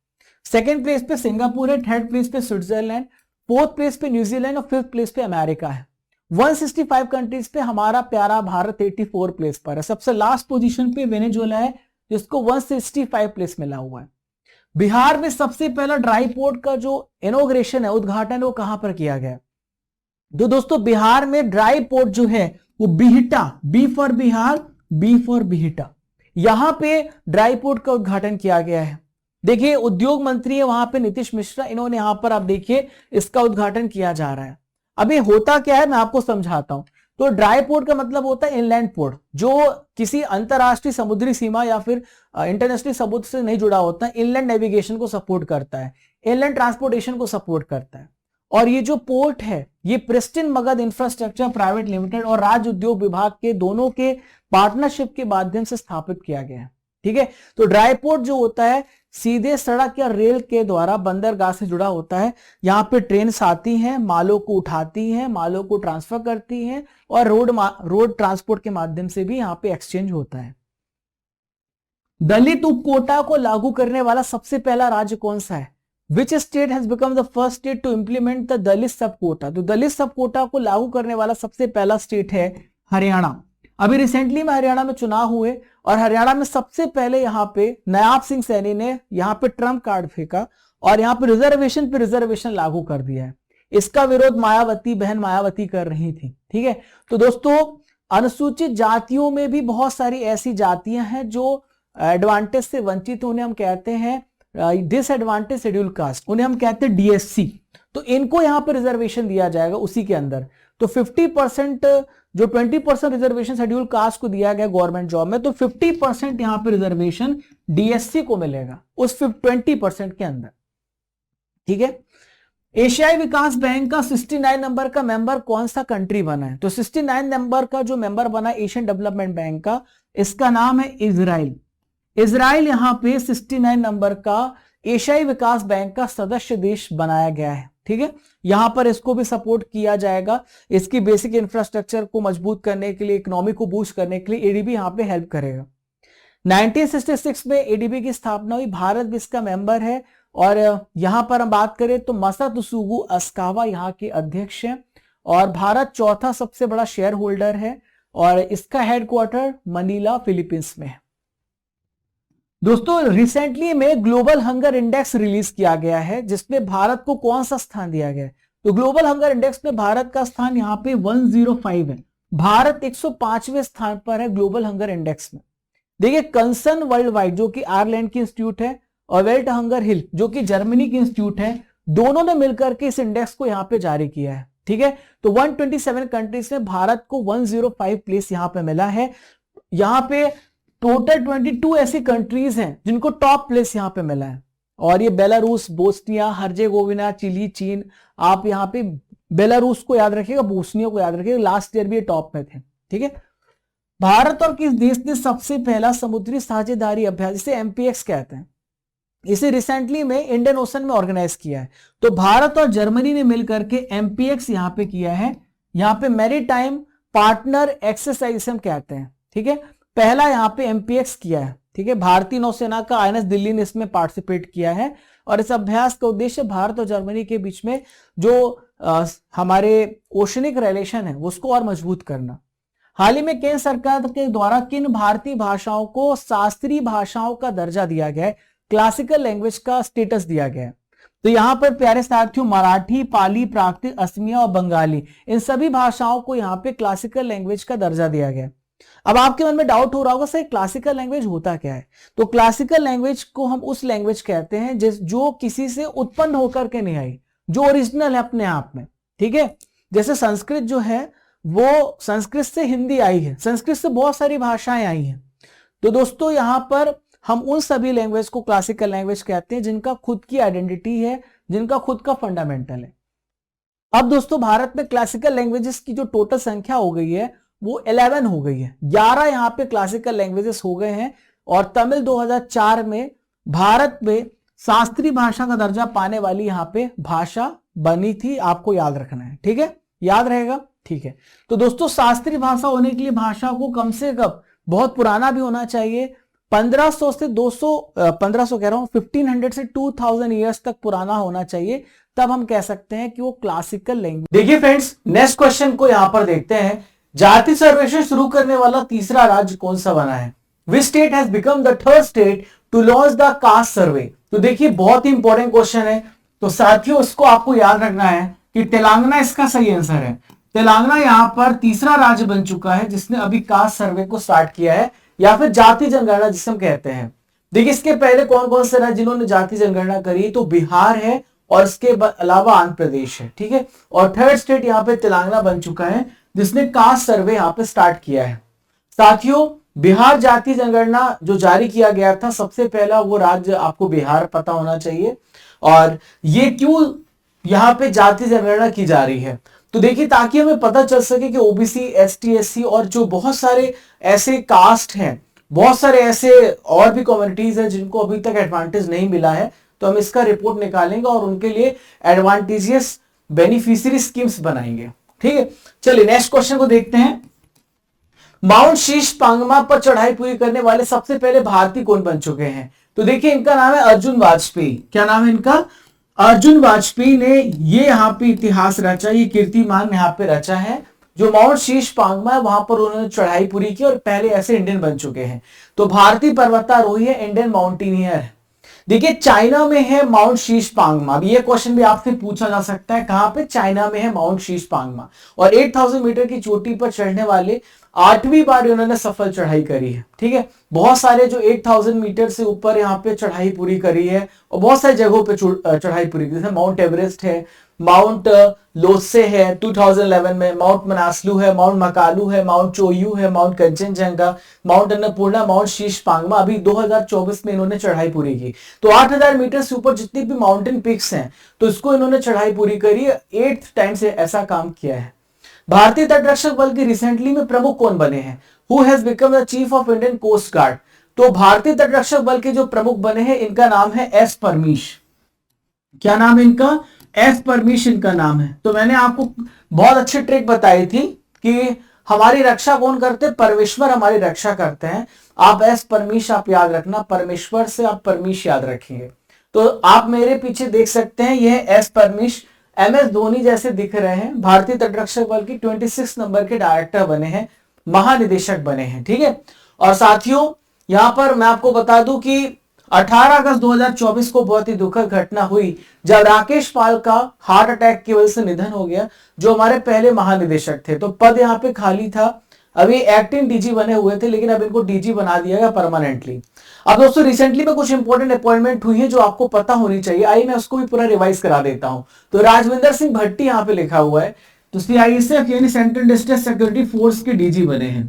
A: सेकंड प्लेस पे सिंगापुर है, थर्ड प्लेस पे स्विट्जरलैंड, फोर्थ प्लेस पे न्यूजीलैंड और फिफ्थ प्लेस पे अमेरिका है। 165 कंट्रीज पे हमारा प्यारा भारत 84 प्लेस पर है। सबसे लास्ट पोजीशन पे वेनेजुएला है, जिसको 165 प्लेस मिला हुआ है। बिहार में सबसे पहला ड्राई पोर्ट का जो इनॉग्रेशन है, उद्घाटन, वो कहां पर किया गया? तो दोस्तों बिहार में ड्राई पोर्ट जो है वो Bihta, B for Bihar, B for Bihta, यहां पे ड्राई पोर्ट का उद्घाटन किया गया है। देखिए उद्योग मंत्री है वहां पे नीतीश मिश्रा, इन्होंने यहां पर आप देखिए इसका उद्घाटन किया जा रहा है। अभी होता क्या है मैं आपको समझाता हूं। तो ड्राई पोर्ट का मतलब होता है इनलैंड पोर्ट, जो किसी अंतरराष्ट्रीय समुद्री सीमा या फिर इंटरनेशनल समुद्र से नहीं जुड़ा होता है, इनलैंड नेविगेशन को सपोर्ट करता है, इनलैंड ट्रांसपोर्टेशन को सपोर्ट करता है। और ये जो पोर्ट है ये pristine Magadh infrastructure private limited और राज्य उद्योग विभाग के दोनों के पार्टनरशिप के माध्यम से स्थापित किया गया है। ठीक है, तो ड्राई पोर्ट जो होता है सीधे सड़क या रेल के द्वारा बंदरगाह से जुड़ा होता है। यहाँ पे ट्रेन आती हैं, मालों को उठाती हैं, मालों को ट्रांसफर करती हैं और रोड ट्रांसपोर्ट के माध्यम से भी यहाँ पे एक्सचेंज होता है। दलित उप कोटा को लागू करने वाला सबसे पहला राज्य कौन सा है? Which state has become the first state to implement the Dalit sub quota? तो दलित सब कोटा को लागू करने वाला सबसे पहला स्टेट है हरियाणा। अभी रिसेंटली में हरियाणा में चुनाव हुए और हरियाणा में सबसे पहले यहाँ पे नायाब सिंह सैनी ने यहाँ पे ट्रम्प कार्ड फेंका और यहाँ पे रिजर्वेशन लागू कर दिया है। इसका विरोध मायावती, बहन मायावती कर रही थी। ठीक है, तो दोस्तों अनुसूचित जातियों में भी बहुत सारी ऐसी जातियां हैं जो एडवांटेज से वंचित, उन्हें हम कहते हैं डिसएडवांटेज शेड्यूल कास्ट, उन्हें हम कहते हैं डीएससी। तो इनको यहाँ पे रिजर्वेशन दिया जाएगा उसी के अंदर। तो 50% जो 20% रिजर्वेशन शेड्यूल कास्ट को दिया गया गवर्नमेंट जॉब में, तो 50% यहाँ पे रिजर्वेशन डीएससी को मिलेगा उस 20% के अंदर। ठीक है, एशियाई विकास बैंक का 69 नंबर का मेंबर कौन सा कंट्री बना है? तो 69 नंबर का जो मेंबर बना एशियन डेवलपमेंट बैंक का, इसका नाम है इजराइल। इजराइल यहाँ पे 69 नंबर का एशियाई विकास बैंक का सदस्य देश बनाया गया है। ठीक है, यहां पर इसको भी सपोर्ट किया जाएगा, इसकी बेसिक इंफ्रास्ट्रक्चर को मजबूत करने के लिए, इकोनॉमी को बूस्ट करने के लिए एडीबी यहां पे हेल्प करेगा। 1966 में एडीबी की स्थापना हुई, भारत भी इसका मेंबर है। और यहां पर हम बात करें तो मासात्सुगु अस्कावा यहाँ के अध्यक्ष हैं और भारत चौथा सबसे बड़ा शेयर होल्डर है और इसका हेडक्वार्टर मनीला फिलीपींस में है। दोस्तों रिसेंटली में ग्लोबल हंगर इंडेक्स रिलीज किया गया है जिसमें भारत को कौन सा स्थान दिया गया है? तो ग्लोबल हंगर इंडेक्स में भारत का स्थान यहाँ पे 105 है। भारत 105वें स्थान पर है ग्लोबल हंगर इंडेक्स में। देखिए कंसर्न वर्ल्ड वाइड जो कि आयरलैंड की इंस्टीट्यूट है और वेल्ट हंगर हिल जो कि जर्मनी की इंस्टीट्यूट है, दोनों ने मिलकर के इस इंडेक्स को यहाँ पे जारी किया है। ठीक है, तो 127 कंट्रीज में भारत को 105 प्लेस यहाँ पे मिला है। यहाँ पे टोटल 22 ऐसी कंट्रीज हैं जिनको टॉप प्लेस यहाँ पे मिला है और ये बेलारूस, बोस्निया, हर्जेगोविना, चिली, चीन। आप यहाँ पे बेलारूस को याद रखिएगा, बोस्निया को याद रखिएगा, लास्ट ईयर भी ये टॉप में थे। ठीक है, भारत और किस देश ने सबसे पहला समुद्री साझेदारी अभ्यास, इसे एमपीएक्स कहते हैं, इसे रिसेंटली में इंडियन ओशन में ऑर्गेनाइज किया है? तो भारत और जर्मनी ने मिलकर के एमपीएक्स यहाँ पे किया है। यहाँ पे मैरीटाइम पार्टनर एक्सरसाइज हम कहते हैं। ठीक है, पहला यहाँ पे एमपीएक्स किया है। ठीक है, भारतीय नौसेना का आईएनएस दिल्ली ने इसमें पार्टिसिपेट किया है और इस अभ्यास का उद्देश्य भारत और जर्मनी के बीच में जो हमारे ओशनिक रिलेशन है उसको और मजबूत करना। हाल ही में केंद्र सरकार के द्वारा किन भारतीय भाषाओं को शास्त्रीय भाषाओं का दर्जा दिया गया है, क्लासिकल लैंग्वेज का स्टेटस दिया गया है? तो यहां पर प्यारे साथियों मराठी, पाली, प्राकृत, असमिया और बंगाली, इन सभी भाषाओं को यहाँ पे क्लासिकल लैंग्वेज का दर्जा दिया गया है। अब आपके मन में डाउट हो रहा होगा सर क्लासिकल लैंग्वेज होता क्या है? तो क्लासिकल लैंग्वेज को हम उस लैंग्वेज कहते हैं जो किसी से उत्पन्न होकर के नहीं आई, जो ओरिजिनल है अपने आप में। ठीक है, जैसे संस्कृत जो है वो संस्कृत से हिंदी आई है, संस्कृत से बहुत सारी भाषाएं आई हैं। तो दोस्तों यहां पर हम उन सभी लैंग्वेज को क्लासिकल लैंग्वेज कहते हैं जिनका खुद की आइडेंटिटी है, जिनका खुद का फंडामेंटल है। अब दोस्तों भारत में क्लासिकल लैंग्वेजेस की जो टोटल संख्या हो गई है वो 11 हो गई है। 11 यहाँ पे क्लासिकल लैंग्वेजेस हो गए हैं और तमिल 2004 में भारत में शास्त्रीय भाषा का दर्जा पाने वाली यहाँ पे भाषा बनी थी, आपको याद रखना है। ठीक है, याद रहेगा? ठीक है, तो दोस्तों शास्त्रीय भाषा होने के लिए भाषा को कम से कम बहुत पुराना भी होना चाहिए, 1500 से 1500 कह रहा हूं 1500 से 2000 ईयर्स तक पुराना होना चाहिए, तब हम कह सकते हैं कि वो क्लासिकल लैंग्वेज। देखिए फ्रेंड्स नेक्स्ट क्वेश्चन को यहां पर देखते हैं, जाति सर्वेक्षण शुरू करने वाला तीसरा राज्य कौन सा बना है? Which state has become the third state to launch the caste survey? तो देखिए बहुत ही इंपॉर्टेंट क्वेश्चन है, तो साथियों इसको आपको याद रखना है कि तेलंगाना इसका सही आंसर है। तेलंगाना यहां पर तीसरा राज्य बन चुका है जिसने अभी कास्ट सर्वे को स्टार्ट किया है, या फिर जाति जनगणना जिसे हम कहते हैं। देखिए इसके पहले कौन कौन से राज्य जिन्होंने जाति जनगणना करी? तो बिहार है और इसके अलावा आंध्र प्रदेश है। ठीक है, और थर्ड स्टेट यहाँ पे तेलंगाना बन चुका है जिसने कास्ट सर्वे यहाँ पे स्टार्ट किया है। साथियों बिहार जाति जनगणना जो जारी किया गया था, सबसे पहला वो राज्य आपको बिहार पता होना चाहिए। और ये क्यों यहाँ पे जाति जनगणना की जा रही है? तो देखिए, ताकि हमें पता चल सके कि ओबीसी, एसटी, एससी और जो बहुत सारे ऐसे कास्ट हैं, बहुत सारे ऐसे और भी कम्युनिटीज हैं जिनको अभी तक एडवांटेज नहीं मिला है, तो हम इसका रिपोर्ट निकालेंगे और उनके लिए एडवांटेजियस बेनिफिशियरी स्कीम्स बनाएंगे। ठीक है, चलिए नेक्स्ट क्वेश्चन को देखते हैं। माउंट शीश पांगमा पर चढ़ाई पूरी करने वाले सबसे पहले भारतीय कौन बन चुके हैं? तो देखिए, इनका नाम है अर्जुन वाजपेयी। क्या नाम है इनका? अर्जुन वाजपेयी ने ये यहाँ पे इतिहास रचा, ये कीर्तिमान यहाँ पे रचा है। जो माउंट शीश पांगमा है वहां पर उन्होंने चढ़ाई पूरी की और पहले ऐसे इंडियन बन चुके हैं। तो भारतीय पर्वतारोही है, इंडियन माउंटेनियर है। देखिए, चाइना में है माउंट शीश पांगमा। ये क्वेश्चन भी आपसे पूछा जा सकता है, कहां पे? चाइना में है माउंट शीश पांगमा। और 8000 मीटर की चोटी पर चढ़ने वाले 8वीं बार उन्होंने सफल चढ़ाई करी है। ठीक है, बहुत सारे जो 8000 मीटर से ऊपर यहाँ पे चढ़ाई पूरी करी है और बहुत सारी जगहों पे चढ़ाई पूरी की, जैसे माउंट एवरेस्ट है, माउंट लोत्से है 2011 में, माउंट मनासलू है, माउंट मकालू है, माउंट चोयू है, mount Kanchenjunga, mount Annapurna, mount शीश पांगमा। अभी 2024 में इन्होंने चढ़ाई पूरी की। तो 8000 मीटर से ऊपर जितनी भी माउंटेन पिक्स हैं, तो इसको इन्होंने चढ़ाई पूरी करी है। 8th टाइम से ऐसा काम किया है। भारतीय तटरक्षक बल के रिसेंटली में प्रमुख कौन बने हैं? Who has become the chief of Indian Coast Guard? तो भारतीय तटरक्षक बल के जो प्रमुख बने हैं, इनका नाम है एस परमीश। क्या नाम है इनका? एस परमीश इनका नाम है। तो मैंने आपको बहुत अच्छी ट्रिक बताई थी कि हमारी रक्षा कौन करते? परमेश्वर हमारी रक्षा करते हैं। आप एस परमीश आप याद रखना, परमेश्वर से आप परमीश याद रखेंगे। तो आप मेरे पीछे देख सकते हैं, यह एस परमीश MS धोनी जैसे दिख रहे हैं। भारतीय तटरक्षक बल की 26 नंबर के डायरेक्टर बने हैं, महानिदेशक बने हैं। ठीक है, और साथियों यहां पर मैं आपको बता दूं कि 18 अगस्त 2024 को बहुत ही दुखद घटना हुई जब राकेश पाल का हार्ट अटैक की वजह से निधन हो गया, जो हमारे पहले महानिदेशक थे। तो पद यहाँ पे खाली था। अभी एक्टिंग डीजी बने हुए थे, लेकिन अब इनको डीजी बना दिया गया परमानेंटली। अब दोस्तों, रिसेंटली में कुछ इंपॉर्टेंट अपॉइंटमेंट हुई है जो आपको पता होनी चाहिए। आइए मैं उसको भी पूरा रिवाइज करा देता हूं। तो राजविंदर सिंह भट्टी यहाँ पे लिखा हुआ है, तो CISF यानी सेंट्रल डिस्ट्रिक्ट सिक्योरिटी फोर्स के डीजी बने हैं।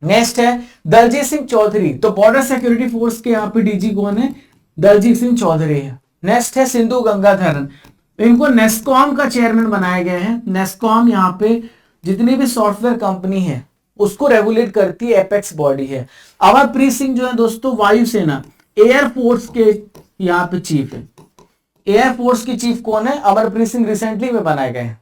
A: नेक्स्ट है दलजीत सिंह चौधरी, तो बॉर्डर सिक्योरिटी फोर्स के यहाँ पे डीजी कौन है? दलजीत सिंह चौधरी है। नेक्स्ट है सिंधु गंगाधरन, इनको नेस्कॉम का चेयरमैन बनाया गया है। नेस्कॉम यहाँ पे जितनी भी सॉफ्टवेयर कंपनी है उसको रेगुलेट करती है, एपेक्स बॉडी है। अमरप्रीत सिंह जो है दोस्तों वायुसेना एयरफोर्स के यहाँ पे चीफ है। एयरफोर्स की चीफ कौन है? अमरप्रीत सिंह रिसेंटली में बनाए गए हैं।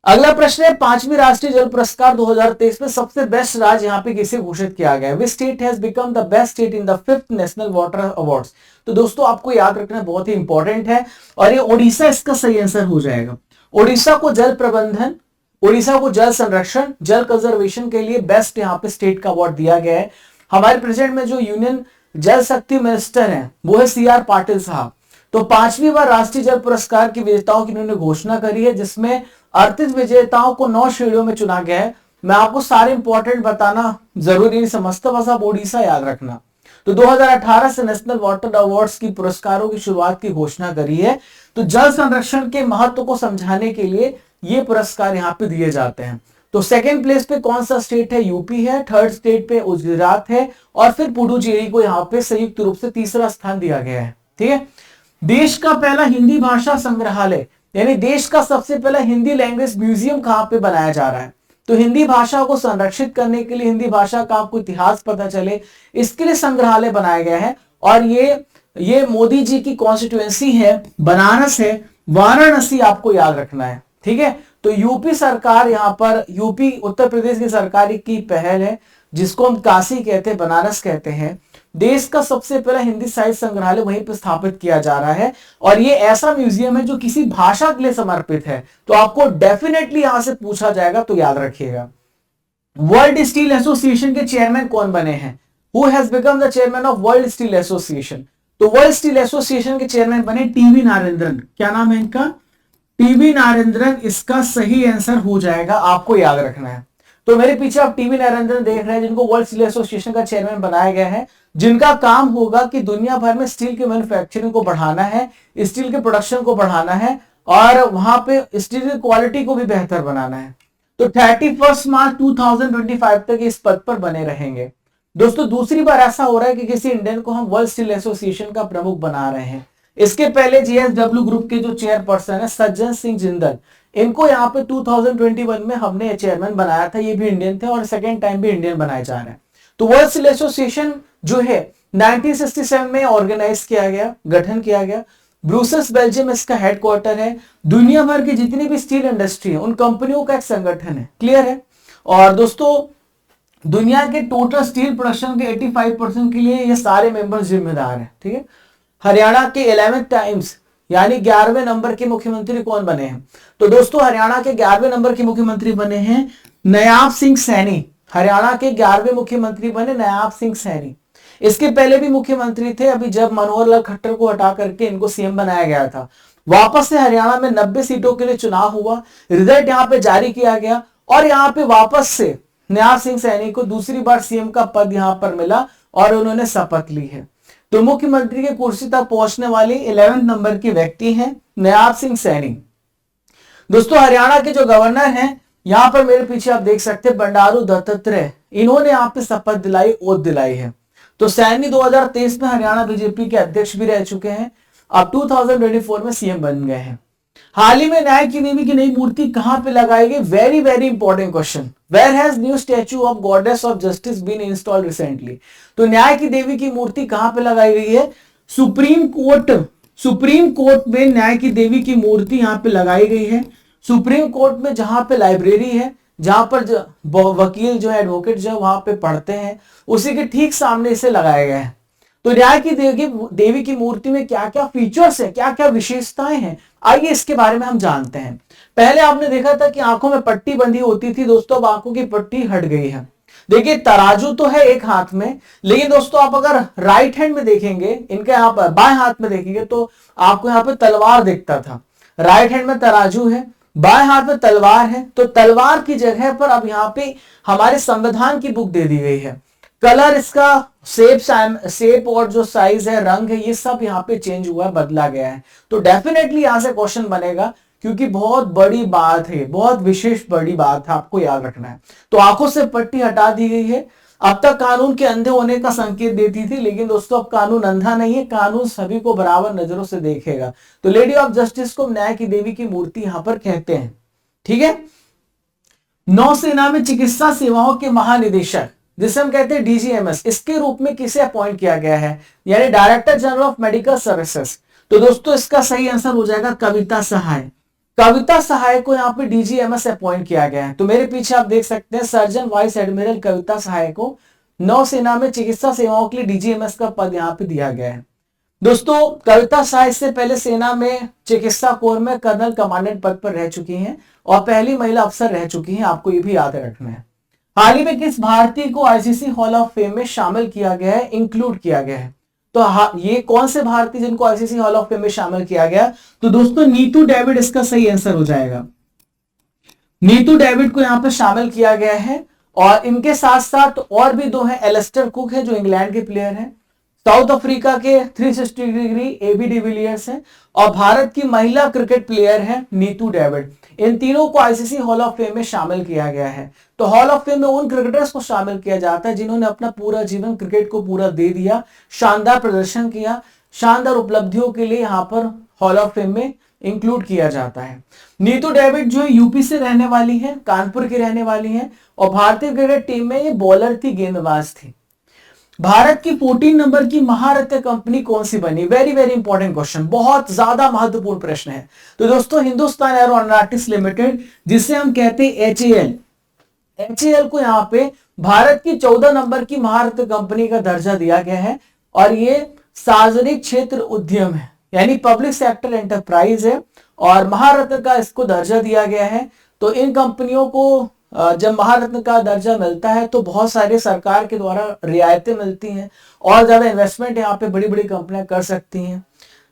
A: अगला प्रश्न है 5वीं राष्ट्रीय जल पुरस्कार 2023 में सबसे बेस्ट राज्य यहाँ पे किसे घोषित किया गया है? Which state has become the best state in the 5th national water awards? तो दोस्तों आपको याद रखना बहुत ही इंपॉर्टेंट है, और ये ओडिशा इसका सही आंसर हो जाएगा। ओडिशा को जल प्रबंधन, ओडिशा को जल संरक्षण, जल कंजर्वेशन के लिए बेस्ट यहाँ पे स्टेट का अवार्ड दिया गया है। हमारे प्रेजेंट में जो यूनियन जल शक्ति मिनिस्टर हैं वो है CR पाटिल साहब। तो 5वीं बार राष्ट्रीय जल पुरस्कार के विजेताओं की इन्होंने घोषणा करी है, जिसमें 38 विजेताओं को 9 श्रेणियों में चुना गया है। मैं आपको सारे इंपॉर्टेंट बताना जरूरी नहीं समझता, बस आप ओडिशा याद रखना। तो 2018 से नेशनल वाटर अवार्ड्स की पुरस्कारों की शुरुआत की घोषणा करी है। तो जल संरक्षण के महत्व को समझाने के लिए ये पुरस्कार यहाँ पे दिए जाते हैं। तो सेकेंड प्लेस पे कौन सा स्टेट है? यूपी है। थर्ड स्टेट पे गुजरात है, और फिर पुडुचेरी को यहाँ पे संयुक्त रूप से तीसरा स्थान दिया गया है। ठीक है, देश का पहला हिंदी भाषा संग्रहालय यानी देश का सबसे पहला हिंदी लैंग्वेज म्यूजियम कहां पे बनाया जा रहा है? तो हिंदी भाषा को संरक्षित करने के लिए, हिंदी भाषा का आपको इतिहास पता चले, इसके लिए संग्रहालय बनाया गया है। और ये मोदी जी की कॉन्स्टिट्यूएंसी है, बनारस है, वाराणसी आपको याद रखना है। ठीक है, तो यूपी सरकार यहाँ पर, यूपी उत्तर प्रदेश की सरकार की पहल है, जिसको हम काशी कहते हैं, बनारस कहते हैं। देश का सबसे पहला हिंदी साहित्य संग्रहालय वहीं पर स्थापित किया जा रहा है, और ये ऐसा म्यूजियम है जो किसी भाषा के लिए समर्पित है। तो आपको डेफिनेटली यहां से पूछा जाएगा, तो याद रखिएगा। वर्ल्ड स्टील एसोसिएशन के चेयरमैन कौन बने हैं? Who has become the chairman of world steel association? तो वर्ल्ड स्टील एसोसिएशन के चेयरमैन बने टीवी नारेंद्रन। क्या नाम है इनका? टीवी नारेंद्रन इसका सही आंसर हो जाएगा, आपको याद रखना है। तो मेरे पीछे आप टीवी नारेंद्रन देख रहे हैं, जिनको वर्ल्ड स्टील एसोसिएशन का चेयरमैन बनाया गया है, जिनका काम होगा कि दुनिया भर में स्टील के मैन्युफैक्चरिंग को बढ़ाना है, स्टील के प्रोडक्शन को बढ़ाना है, और वहां पे स्टील की क्वालिटी को भी बेहतर बनाना है। तो 31 मार्च 2025 तक इस पद पर बने रहेंगे। दोस्तों दूसरी बार ऐसा हो रहा है कि किसी इंडियन को हम वर्ल्ड स्टील एसोसिएशन का प्रमुख बना रहे हैं। इसके पहले जीएसडब्ल्यू ग्रुप के जो चेयरपर्सन है सज्जन सिंह जिंदल, इनको यहाँ पे 2021 में हमने चेयरमैन बनाया था, ये भी इंडियन थे और सेकेंड टाइम भी इंडियन बनाए जा रहे हैं। तो वर्ल्ड स्टील एसोसिएशन जो है 1967 में ऑर्गेनाइज किया गया, गठन किया गया। ब्रूसेल्स बेल्जियम इसका हेडक्वार्टर है। दुनिया भर की जितनी भी स्टील इंडस्ट्री है उन कंपनियों का एक संगठन है, क्लियर है। और दोस्तों दुनिया के टोटल स्टील प्रोडक्शन के 85% के लिए ये सारे मेंबर्स जिम्मेदार हैं, ठीक है। हरियाणा के 11th टाइम्स यानी 11वें नंबर के मुख्यमंत्री कौन बने हैं? तो दोस्तों हरियाणा के 11वें नंबर के मुख्यमंत्री बने हैं नायाब सिंह सैनी। हरियाणा के 11वें मुख्यमंत्री बने नायाब सिंह सैनी। इसके पहले भी मुख्यमंत्री थे, अभी जब मनोहर लाल खट्टर को हटा करके इनको सीएम बनाया गया था। वापस से हरियाणा में 90 सीटों के लिए चुनाव हुआ, रिजल्ट यहाँ पे जारी किया गया और यहाँ पे वापस से नायाब सिंह सैनी को दूसरी बार सीएम का पद यहाँ पर मिला और उन्होंने शपथ ली है। तो मुख्यमंत्री के कुर्सी तक पहुंचने वाले 11वें नंबर के व्यक्ति हैं नायाब सिंह सैनी। दोस्तों हरियाणा के जो गवर्नर हैं, यहां पर मेरे पीछे आप देख सकते हैं बंडारू दत्तात्रेय, इन्होंने यहाँ पे शपथ दिलाई, ओथ दिलाई है। तो सैनी 2023 में हरियाणा बीजेपी के अध्यक्ष भी रह चुके हैं, अब 2024 में सीएम बन गए हैं। हाल ही में न्याय की देवी की नई मूर्ति कहां पे लगाई गई? Very very important question. Where has new statue of goddess of justice been installed recently? तो न्याय की देवी की मूर्ति कहां पे लगाई गई है? सुप्रीम कोर्ट में न्याय की देवी की मूर्ति यहां पे लगाई गई है। सुप्रीम कोर्ट में जहां पे लाइब्रेरी है, जहां पर वकील जो है, एडवोकेट जो है वहां पे पढ़ते हैं, उसी के ठीक सामने इसे लगाया गया है। तो न्याय की देवी की मूर्ति में क्या क्या फीचर्स है, क्या क्या विशेषताएं हैं, आइए इसके बारे में हम जानते हैं। पहले आपने देखा था कि आंखों में पट्टी बंधी होती थी, दोस्तों अब आंखों की पट्टी हट गई है। देखिए तराजू तो है एक हाथ में, लेकिन दोस्तों आप अगर राइट हैंड में देखेंगे, इनके यहाँ पर बाएं हाथ में देखेंगे तो आपको यहाँ पे तलवार दिखता था। राइट हैंड में तराजू है, बाएं हाथ में तलवार है। तो तलवार की जगह पर अब यहाँ पे हमारे संविधान की बुक दे दी गई है। कलर इसका शेप और जो साइज है, रंग है, ये सब यहाँ पे चेंज हुआ है, बदला गया है। तो डेफिनेटली यहां से क्वेश्चन बनेगा, क्योंकि बहुत बड़ी बात है, बहुत विशेष बड़ी बात है, आपको याद रखना है। तो आंखों से पट्टी हटा दी गई है। अब तक कानून के अंधे होने का संकेत देती थी, लेकिन दोस्तों अब कानून अंधा नहीं है, कानून सभी को बराबर नजरों से देखेगा। तो लेडी ऑफ जस्टिस को न्याय की देवी की मूर्ति यहां पर कहते हैं, ठीक है। नौसेना में चिकित्सा सेवाओं के महानिदेशक, जिसे हम कहते हैं डीजीएमएस, इसके रूप में किसे अपॉइंट किया गया है? यानी director general of medical services. तो दोस्तों इसका सही आंसर हो जाएगा कविता सहाय। कविता सहाय को यहाँ पे डीजीएमएस अपॉइंट किया गया है। तो मेरे पीछे आप देख सकते हैं सर्जन वाइस एडमिरल कविता सहाय को नौसेना में चिकित्सा सेवाओं के लिए डीजीएमएस का पद यहाँ पे दिया गया है। दोस्तों कविता सहाय से पहले सेना में चिकित्सा कोर में कर्नल कमांडेंट पद पर रह चुकी हैं और पहली महिला अफसर रह चुकी हैं, आपको ये भी याद रखना है। हाल ही में किस भारतीय को आईसीसी हॉल ऑफ फेम में शामिल किया गया है, इंक्लूड किया गया है? तो ये कौन से भारतीय जिनको आईसीसी हॉल ऑफ फेम में शामिल किया गया? तो दोस्तों नीतू डेविड इसका सही आंसर हो जाएगा। नीतू डेविड को यहां पर शामिल किया गया है और इनके साथ साथ और भी दो हैं, एलिस्टर कुक है जो इंग्लैंड के प्लेयर हैं, साउथ अफ्रीका के 360 डिग्री एबी डिविलियर्स हैं और भारत की महिला क्रिकेट प्लेयर है नीतू डेविड। इन तीनों को आईसीसी हॉल ऑफ फेम में शामिल किया गया है। तो हॉल ऑफ फेम में उन क्रिकेटर्स को शामिल किया जाता है जिन्होंने अपना पूरा जीवन क्रिकेट को पूरा दे दिया, शानदार प्रदर्शन किया, शानदार उपलब्धियों के लिए यहाँ पर हॉल ऑफ फेम में इंक्लूड किया जाता है। नीतू डेविड जो है यूपी से रहने वाली है, कानपुर की रहने वाली है और भारतीय क्रिकेट टीम में ये बॉलर थी, गेंदबाज थी। भारत की 14 नंबर की महारत्न कंपनी कौन सी बनी? वेरी वेरी इंपॉर्टेंट क्वेश्चन, बहुत ज्यादा महत्वपूर्ण प्रश्न है। तो दोस्तों हिंदुस्तान एरोनॉटिक्स लिमिटेड, जिसे हम कहते हैं एचएएल, एचएएल को यहाँ पे भारत की 14 नंबर की महारत्न कंपनी का दर्जा दिया गया है और ये सार्वजनिक क्षेत्र उद्यम है, यानी पब्लिक सेक्टर एंटरप्राइज है और महारत्न का इसको दर्जा दिया गया है। तो इन कंपनियों को जब महारत्न का दर्जा मिलता है तो बहुत सारे सरकार के द्वारा रियायतें मिलती हैं और ज्यादा इन्वेस्टमेंट यहाँ पे बड़ी बड़ी कंपनियां कर सकती हैं।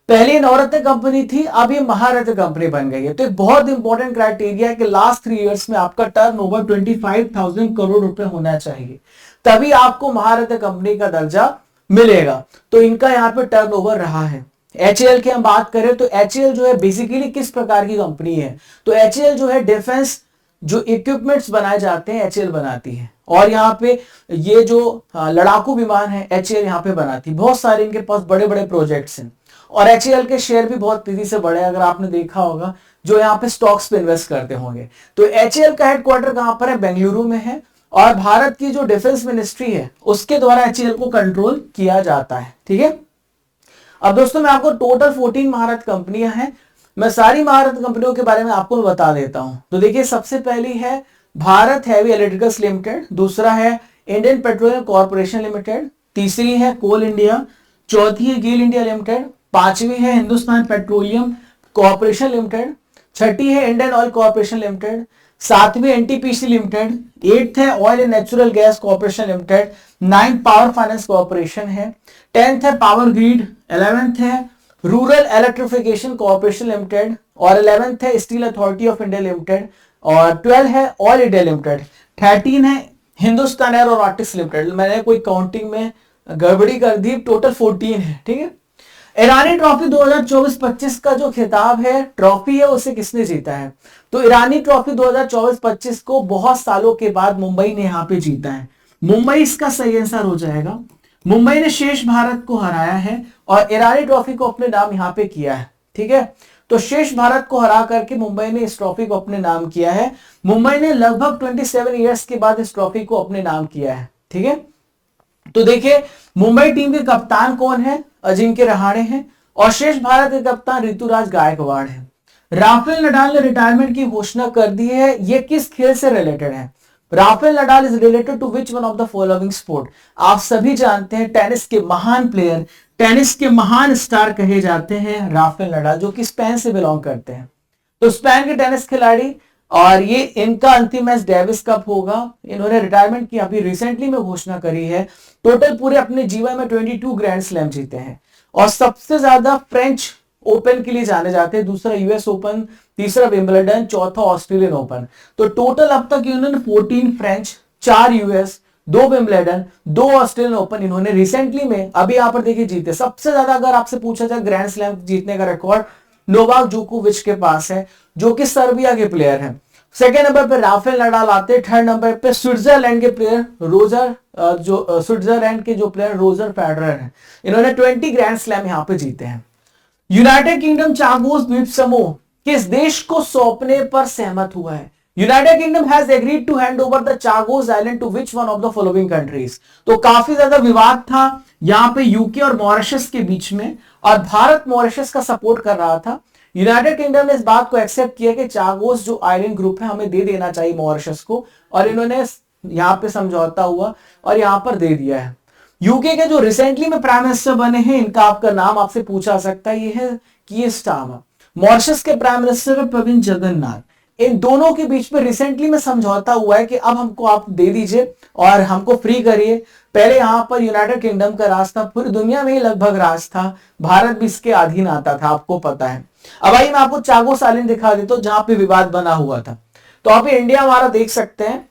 A: पहले नवरत्न कंपनी थी, अब ये महारत्न कंपनी बन गई है। तो एक बहुत इंपॉर्टेंट क्राइटेरिया है कि लास्ट 3 इयर्स में आपका टर्नओवर 25,000 करोड़ रुपए होना चाहिए, तभी आपको महारत्न कंपनी का दर्जा मिलेगा। तो इनका यहाँ पे टर्नओवर रहा है। एचएएल की हम बात करें तो एचएएल जो है बेसिकली किस प्रकार की कंपनी है? तो एचएएल जो है डिफेंस जो इक्विपमेंट्स बनाए जाते हैं एचएएल बनाती है और यहाँ पे ये जो लड़ाकू विमान है एचएएल यहाँ पे बनाती है। बहुत सारे इनके पास बड़े बड़े प्रोजेक्ट्स हैं और HAL के शेयर भी बहुत तेजी से बढ़े, अगर आपने देखा होगा जो यहाँ पे स्टॉक्स पे इन्वेस्ट करते होंगे। तो HAL का हेडक्वार्टर कहां पर है? बेंगलुरु में है, और भारत की जो डिफेंस मिनिस्ट्री है उसके द्वारा HAL को कंट्रोल किया जाता है। ठीक है, अब दोस्तों मैं आपको टोटल 14 महारत कंपनियां हैं, मैं सारी महारत कंपनियों के बारे में आपको बता देता हूं। तो देखिए, सबसे पहली है भारत हैवी इलेक्ट्रिकल्स लिमिटेड, दूसरा है इंडियन पेट्रोलियम कॉर्पोरेशन लिमिटेड, तीसरी है कोल इंडिया, चौथी है गेल इंडिया लिमिटेड, पांचवी है हिंदुस्तान पेट्रोलियम कॉर्पोरेशन लिमिटेड, छठी है इंडियन ऑयल कॉर्पोरेशन लिमिटेड, सातवीं एनटीपीसी लिमिटेड, एट्थ है oil and natural gas corporation limited, ninth power finance corporation है, 10th है पावर ग्रिड, 11th है रूरल इलेक्ट्रिफिकेशन कॉर्पोरेशन लिमिटेड, और 11th है steel authority of India limited, और 12 है oil India limited, 13 है हिंदुस्तान एरोनॉटिक्स लिमिटेड। मैंने कोई काउंटिंग में गड़बड़ी कर दी, टोटल 14 है। ठीक है, ईरानी ट्रॉफी 2024-25 का जो खिताब है, ट्रॉफी है, उसे किसने जीता है? तो ईरानी ट्रॉफी 2024-25 को बहुत सालों के बाद मुंबई ने यहां पे जीता है। मुंबई इसका सही आंसर हो जाएगा। मुंबई ने शेष भारत को हराया है और ईरानी ट्रॉफी को अपने नाम यहां पे किया है। ठीक है, तो शेष भारत को हरा करके मुंबई ने इस ट्रॉफी को अपने नाम किया है। मुंबई ने लगभग 27 ईयर्स के बाद इस ट्रॉफी को अपने नाम किया है। ठीक है, तो देखिए मुंबई टीम के कप्तान कौन है? अजिंक्य रहाणे हैं, और शेष भारत के कप्तान ऋतुराज गायकवाड़ हैं। राफेल नडाल ने रिटायरमेंट की घोषणा कर दी है, ये किस खेल से रिलेटेड है? Rafael Nadal is related to which one of the following sport? आप सभी जानते हैं टेनिस के महान प्लेयर, टेनिस के महान स्टार कहे जाते हैं राफेल नडाल, जो कि स्पेन से बिलोंग करते हैं। तो स्पेन के टेनिस खिलाड़ी, और ये इनका अंतिम मैच डेविस कप होगा। इन्होंने रिटायरमेंट की अभी रिसेंटली में घोषणा करी है। टोटल पूरे अपने जीवन में 22 ग्रैंड स्लैम जीते हैं, और सबसे ज्यादा फ्रेंच ओपन के लिए जाने जाते हैं, दूसरा यूएस ओपन, तीसरा विंबलडन, चौथा ऑस्ट्रेलियन ओपन। तो टोटल अब तक इन्होंने 14 French, 4 US, 2 Wimbledon, 2 Australian open इन्होंने रिसेंटली में अभी यहां पर देखिए जीते। सबसे ज्यादा अगर आपसे पूछा जाए ग्रैंड स्लैम जीतने का रिकॉर्ड नोवाक जोकोविच के पास है, जो कि सर्बिया के प्लेयर हैं। सेकेंड नंबर पे राफेल नडाल आते हैं। थर्ड नंबर पे स्विट्जरलैंड के प्लेयर स्विट्जरलैंड के जो प्लेयर रोजर फेडरर हैं, इन्होंने 20 ग्रैंड स्लैम यहां पे जीते हैं। यूनाइटेड किंगडम चागोस द्वीप समूह किस देश को सौंपने पर सहमत हुआ है? United Kingdom has agreed to hand over the Chagos island to which one of the following countries? तो काफी ज्यादा विवाद था यहां पे यूके और मॉरिशस के बीच में, और भारत मॉरिशस का सपोर्ट कर रहा था। यूनाइटेड किंगडम ने इस बात को एक्सेप्ट किया कि चागोस जो आइलैंड ग्रुप है हमें दे देना चाहिए मॉरिशस को, और इन्होंने यहां पे समझौता हुआ और यहां पर दे दिया है। यूके के जो रिसेंटली में प्राइम मिनिस्टर बने हैं, इनका आपका नाम आपसे पूछा सकता है, ये है कीर स्टारमर। मॉरिशस के प्राइम मिनिस्टर है प्रविंद जगन्नाथ। इन दोनों के बीच में रिसेंटली में समझौता हुआ है कि अब हमको आप दे दीजिए और हमको फ्री करिए। पहले यहां पर यूनाइटेड किंगडम का राज था, पूरी दुनिया में ही लगभग राज था, भारत भी इसके अधीन आता था, आपको पता है। अब आइए मैं आपको चागोस आइलैंड दिखा देता हूं जहां पे विवाद बना हुआ था। तो आप इंडिया हमारा देख सकते हैं,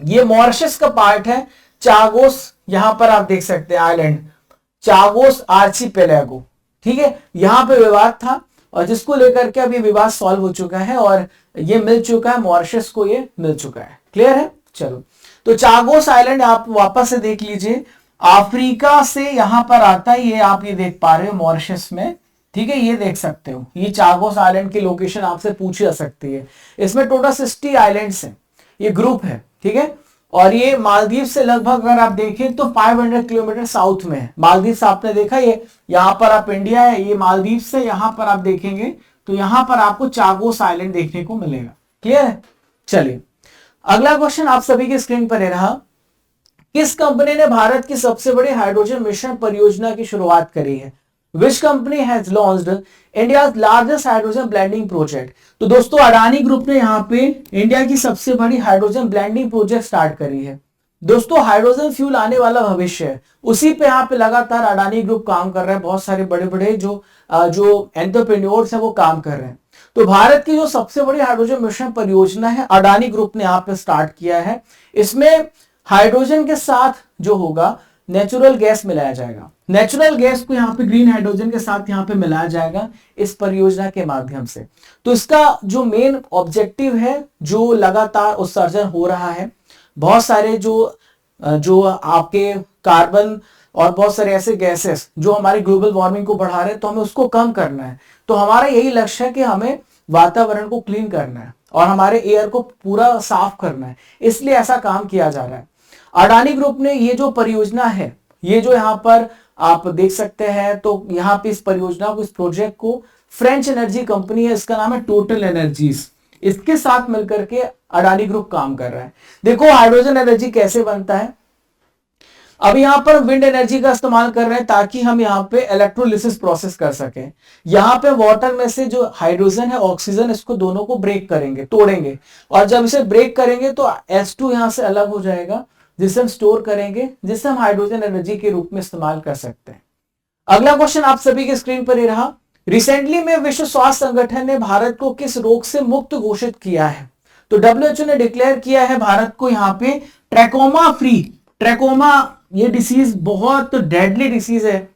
A: ये मॉरिशस का पार्ट है। चागोस यहां पर आप देख सकते हैं आइलैंड, चागोस आर्चिपेलागो। ठीक है, यहां पे विवाद था और जिसको लेकर के अभी विवाद सॉल्व हो चुका है और ये मिल चुका है, मॉरिशस को ये मिल चुका है। क्लियर है? चलो, तो चागोस आइलैंड आप वापस से देख लीजिए, अफ्रीका से यहां पर आता है, ये आप ये देख पा रहे हो मॉरिशस में। ठीक है, ये देख सकते हो, ये चागोस आइलैंड की लोकेशन आपसे पूछी जा सकती है। इसमें टोटल 60 आइलैंड्स हैं, ये ग्रुप है। ठीक है, और ये मालदीव से लगभग अगर आप देखें तो 500 किलोमीटर साउथ में है। मालदीव से आपने देखा, ये यहां पर आप इंडिया है, ये मालदीव से यहां पर आप देखेंगे तो यहां पर आपको चागोस आइलैंड देखने को मिलेगा। क्लियर है? चलिए अगला क्वेश्चन आप सभी की स्क्रीन पर रहा, किस कंपनी ने भारत की सबसे बड़ी हाइड्रोजन मिशन परियोजना की शुरुआत करी है? Which company has launched India's largest hydrogen blending project? तो दोस्तों अडानी ग्रुप ने यहाँ पे इंडिया की सबसे बड़ी हाइड्रोजन ब्लेंडिंग प्रोजेक्ट स्टार्ट करी है। दोस्तों हाइड्रोजन फ्यूल आने वाला भविष्य है, उसी पे यहाँ पे लगातार अडानी ग्रुप काम कर रहा है। बहुत सारे बड़े बड़े जो एंटरप्रेन्योर्स हैं वो काम कर रहे हैं। तो भारत की जो सबसे बड़ी हाइड्रोजन मिशन परियोजना है, अडानी ग्रुप ने यहाँ पे स्टार्ट किया है। इसमें हाइड्रोजन के साथ जो होगा नेचुरल गैस मिलाया जाएगा। नेचुरल गैस को यहाँ पे ग्रीन हाइड्रोजन के साथ यहाँ पे मिलाया जाएगा इस परियोजना के माध्यम से। तो इसका जो मेन ऑब्जेक्टिव है, जो लगातार उत्सर्जन हो रहा है, बहुत सारे जो आपके कार्बन और बहुत सारे ऐसे गैसेस जो हमारी ग्लोबल वार्मिंग को बढ़ा रहे हैं, तो हमें उसको कम करना है। तो हमारा यही लक्ष्य है कि हमें वातावरण को क्लीन करना है और हमारे एयर को पूरा साफ करना है, इसलिए ऐसा काम किया जा रहा है। अडानी ग्रुप ने ये जो परियोजना है, ये जो यहाँ पर आप देख सकते हैं, तो यहाँ पे इस परियोजना को, इस प्रोजेक्ट को फ्रेंच एनर्जी कंपनी है, इसका नाम है टोटल एनर्जीज, इसके साथ मिलकर के अडानी ग्रुप काम कर रहा है। देखो हाइड्रोजन एनर्जी कैसे बनता है। अब यहां पर विंड एनर्जी का इस्तेमाल कर रहे हैं ताकि हम यहां पे इलेक्ट्रोलिसिस प्रोसेस कर सकें। यहां पे वाटर में से जो हाइड्रोजन है, ऑक्सीजन, इसको दोनों को ब्रेक करेंगे, तोड़ेंगे, और जब इसे ब्रेक करेंगे तो H2 यहां से अलग हो जाएगा, जिसे हम स्टोर करेंगे, जिसे हम हाइड्रोजन एनर्जी के रूप में इस्तेमाल कर सकते हैं। अगला क्वेश्चन आप सभी के स्क्रीन पर ही रहा। रिसेंटली में विश्व स्वास्थ्य संगठन ने भारत को किस रोग से मुक्त घोषित किया है? तो WHO ने डिक्लेयर किया है भारत को यहाँ पे ट्रैकोमा फ्री। ट्रैकोमा ये डिसीज बहुत डेडली डिसीज है,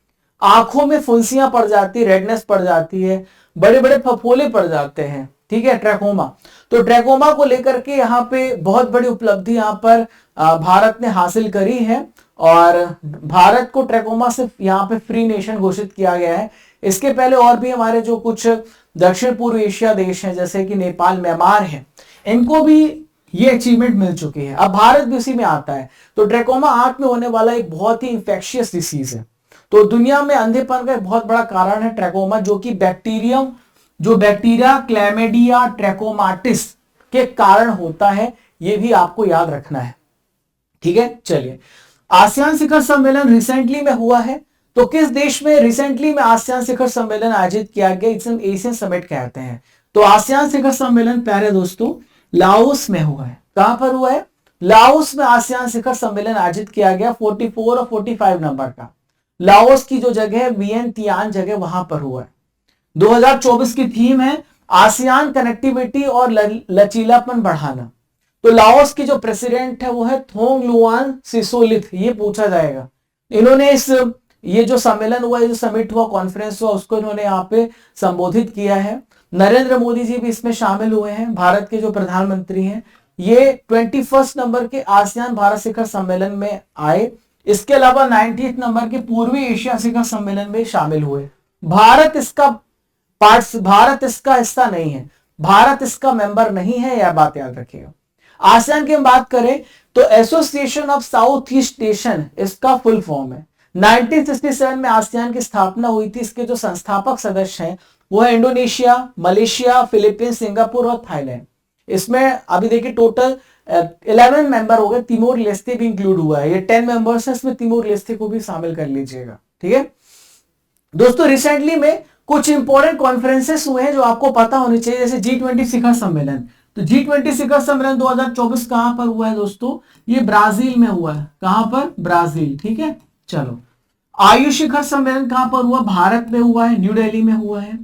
A: आंखों में फुंसियां पड़ जाती है, रेडनेस पड़ जाती है, बड़े बड़े फफोले पड़ जाते हैं, ठीक है, ट्रैकोमा। तो ट्रैकोमा को लेकर के यहाँ पे बहुत बड़ी उपलब्धि यहाँ पर भारत ने हासिल करी है, और भारत को ट्रैकोमा से यहाँ पे फ्री नेशन घोषित किया गया है। इसके पहले और भी हमारे जो कुछ दक्षिण पूर्व एशिया देश हैं, जैसे कि नेपाल, म्यांमार है, इनको भी ये अचीवमेंट मिल चुकी है। अब भारत भी उसी में आता है। तो ट्रैकोमा आंख में होने वाला एक बहुत ही इंफेक्शियस डिसीज है। तो दुनिया में अंधेपन का एक बहुत बड़ा कारण है ट्रैकोमा, जो कि बैक्टीरिया क्लैमिडिया ट्रैकोमाटिस के कारण होता है। ये भी आपको याद रखना है, ठीक है। चलिए, आसियान शिखर सम्मेलन रिसेंटली में हुआ है। तो किस देश में रिसेंटली में आसियान शिखर सम्मेलन आयोजित किया गया? इसे हम एशियन समिट कहते हैं। तो आसियान शिखर सम्मेलन प्यारे दोस्तों लाओस में हुआ है। कहां पर हुआ है? लाओस में आसियान शिखर सम्मेलन आयोजित किया गया 44 और 45 नंबर का। लाओस की जो जगह है वियंतियान जगह, वहां पर हुआ है। 2024 की थीम है आसियान कनेक्टिविटी और लचीलापन बढ़ाना। तो लाओस की जो प्रेसिडेंट है वो है थोंगलुआन सिसोलिथ। ये पूछा जाएगा, इन्होंने ये जो सम्मेलन हुआ, ये जो समिट हुआ, कॉन्फ्रेंस हुआ, उसको इन्होंने यहाँ पे संबोधित किया है। नरेंद्र मोदी जी भी इसमें शामिल हुए हैं, भारत के जो प्रधानमंत्री हैं। ये 21 नंबर के आसियान भारत शिखर सम्मेलन में आए। इसके अलावा 90 नंबर के पूर्वी एशिया शिखर सम्मेलन में शामिल हुए। भारत इसका हिस्सा नहीं है, भारत इसका मेंबर नहीं है, यह बात याद रखिएगा। आसियान की हम बात करें तो association of south east Asian इसका फुल फॉर्म है। 1967 में आसियान की स्थापना हुई थी। इसके जो संस्थापक सदस्य हैं वो है इंडोनेशिया, मलेशिया, फिलीपींस, सिंगापुर और थाईलैंड। इसमें अभी देखिए टोटल 11 मेंबर हो गए, तिमोर लेस्ते भी इंक्लूड हुआ है। ये 10 मेंबर्स है, इसमें तिमोर लेस्ते को भी शामिल कर लीजिएगा, ठीक है दोस्तों। रिसेंटली में कुछ इंपॉर्टेंट कॉन्फ्रेंसेस हुए हैं जो आपको पता होनी चाहिए, जैसे G20 शिखर सम्मेलन। तो G20 शिखर सम्मेलन 2024 कहां पर हुआ है दोस्तों? ये ब्राजील में हुआ है। कहां पर? ब्राजील, ठीक है। चलो, आयुष शिखर सम्मेलन कहां पर हुआ? भारत में हुआ है, न्यू दिल्ली में हुआ है।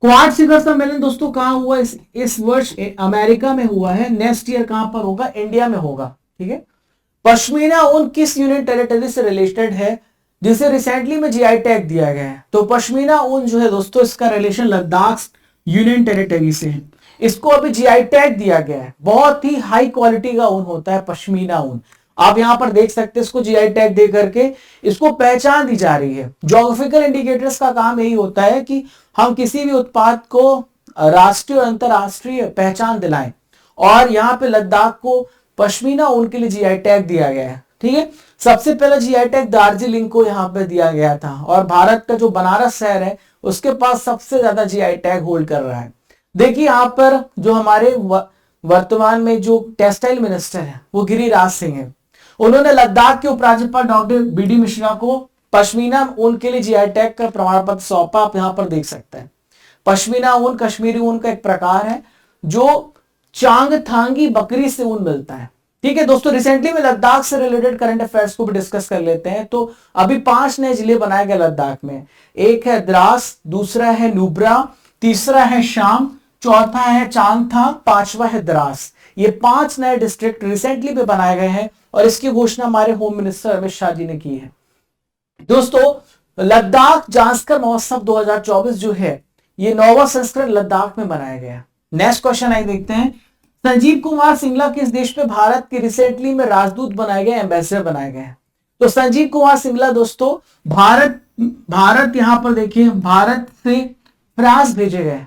A: क्वाड शिखर सम्मेलन दोस्तों कहां हुआ? इस वर्ष अमेरिका में हुआ है। नेक्स्ट ईयर कहां पर होगा? इंडिया में होगा, ठीक है। पश्मीना ऊन किस यूनियन टेरिटरी से रिलेटेड है जिसे रिसेंटली में जीआई टैग दिया गया है? तो पश्मीना ऊन जो है दोस्तों, इसका रिलेशन लद्दाख यूनियन टेरिटरी से है। इसको अभी जीआई टैग दिया गया है। बहुत ही हाई क्वालिटी का ऊन होता है पश्मीना ऊन। आप यहां पर देख सकते हैं, इसको जीआई टैग दे करके इसको पहचान दी जा रही है। ज्योग्राफिकल इंडिकेटर्स का काम यही होता है कि हम किसी भी उत्पाद को राष्ट्रीय और अंतरराष्ट्रीय पहचान दिलाएं, और यहाँ पे लद्दाख को पश्मीना ऊन के लिए जीआई टैग दिया गया है, ठीक है। सबसे पहले जीआई टैग दार्जिलिंग को यहाँ पे दिया गया था, और भारत का जो बनारस शहर है उसके पास सबसे ज्यादा जीआई टैग होल्ड कर रहा है। देखिए यहाँ पर जो हमारे वर्तमान में जो टेक्सटाइल मिनिस्टर है वो गिरिराज सिंह है। उन्होंने लद्दाख के उपराज्यपाल डॉक्टर बीडी मिश्रा को पश्मीना ऊन के लिए जीआई टैग का प्रमाण पत्र सौंपा। आप यहां पर देख सकते हैं, पश्मीना ऊन कश्मीरी ऊन का एक प्रकार है जो चांगथांगी बकरी से ऊन मिलता है, ठीक है दोस्तों। रिसेंटली में लद्दाख से रिलेटेड करंट अफेयर्स को भी डिस्कस कर लेते हैं। तो अभी 5 नए जिले बनाए गए लद्दाख में। एक है द्रास, दूसरा है नुब्रा, तीसरा है शाम, चौथा है चांगथांग, 5वां है द्रास। ये 5 नए डिस्ट्रिक्ट रिसेंटली में बनाए गए हैं, और इसकी घोषणा हमारे होम मिनिस्टर अमित शाह जी ने की है। दोस्तों लद्दाख जांस्कर महोत्सव 2024 जो है ये 9वां संस्करण लद्दाख में मनाया गया। नेक्स्ट क्वेश्चन आइए देखते हैं। संजीव कुमार सिंगला किस देश पे भारत के रिसेंटली में राजदूत बनाए गए, एम्बेसडर बनाए गए हैं? तो संजीव कुमार सिंगला दोस्तों भारत यहां पर देखिए भारत से फ्रांस भेजे गए।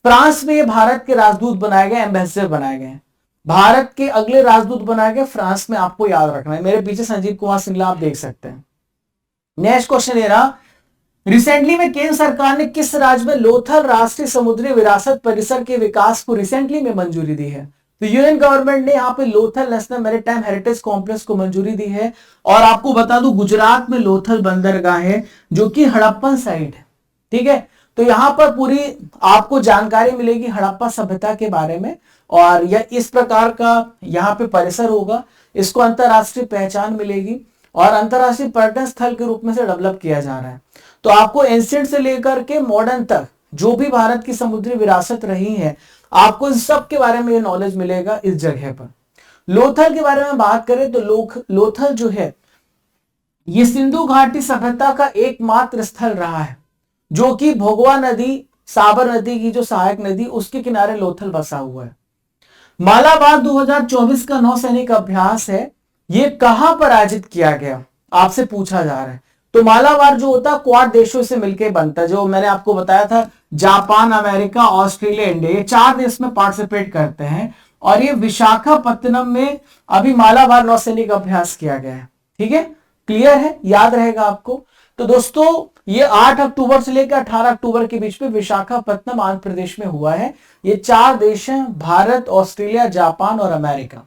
A: फ्रांस में ये भारत के राजदूत बनाए गए, एम्बेसडर बनाए गए। भारत के अगले राजदूत बनाए गए फ्रांस में, आपको याद रखना है। मेरे पीछे संजीव कुमार सिंगला आप देख सकते हैं। नेक्स्ट क्वेश्चन ये रहा, रिसेंटली में केंद्र सरकार ने किस राज्य में लोथल राष्ट्रीय समुद्री विरासत परिसर के विकास को रिसेंटली में मंजूरी दी है? तो यूनियन गवर्नमेंट ने यहाँ पे Lothal national maritime heritage complex को मंजूरी दी है। और आपको बता दूं गुजरात में लोथल बंदरगाह है जो कि हड़प्पन साइट है, ठीक है। तो यहां पर पूरी आपको जानकारी मिलेगी हड़प्पा सभ्यता के बारे में, और यह इस प्रकार का यहाँ पे परिसर होगा। इसको अंतरराष्ट्रीय पहचान मिलेगी और अंतरराष्ट्रीय पर्यटन स्थल के रूप में से डेवलप किया जा रहा है। तो आपको एंशिएंट से लेकर के मॉडर्न तक जो भी भारत की समुद्री विरासत रही है, आपको इन सब के बारे में नॉलेज मिलेगा इस जगह पर। लोथल के बारे में बात करें तो लोथल जो है ये सिंधु घाटी सभ्यता का एकमात्र स्थल रहा है, जो कि भोगवा नदी, साबर नदी की जो सहायक नदी, उसके किनारे लोथल बसा हुआ है। मालाबार 2024 का नौसैनिक अभ्यास है, ये कहां पर आयोजित किया गया आपसे पूछा जा रहा है। तो मालाबार जो होता है क्वाड देशों से मिलकर बनता है, जो मैंने आपको बताया था जापान, अमेरिका, ऑस्ट्रेलिया, इंडिया, ये 4 देश में पार्टिसिपेट करते हैं। और ये विशाखापत्तनम में अभी मालाबार नौसैनिक अभ्यास किया गया है, ठीक है। क्लियर है, याद रहेगा आपको। तो दोस्तों ये 8 अक्टूबर से लेकर 18 अक्टूबर के बीच में विशाखापत्तनम आंध्र प्रदेश में हुआ है। ये 4 देश हैं, भारत, ऑस्ट्रेलिया, जापान और अमेरिका।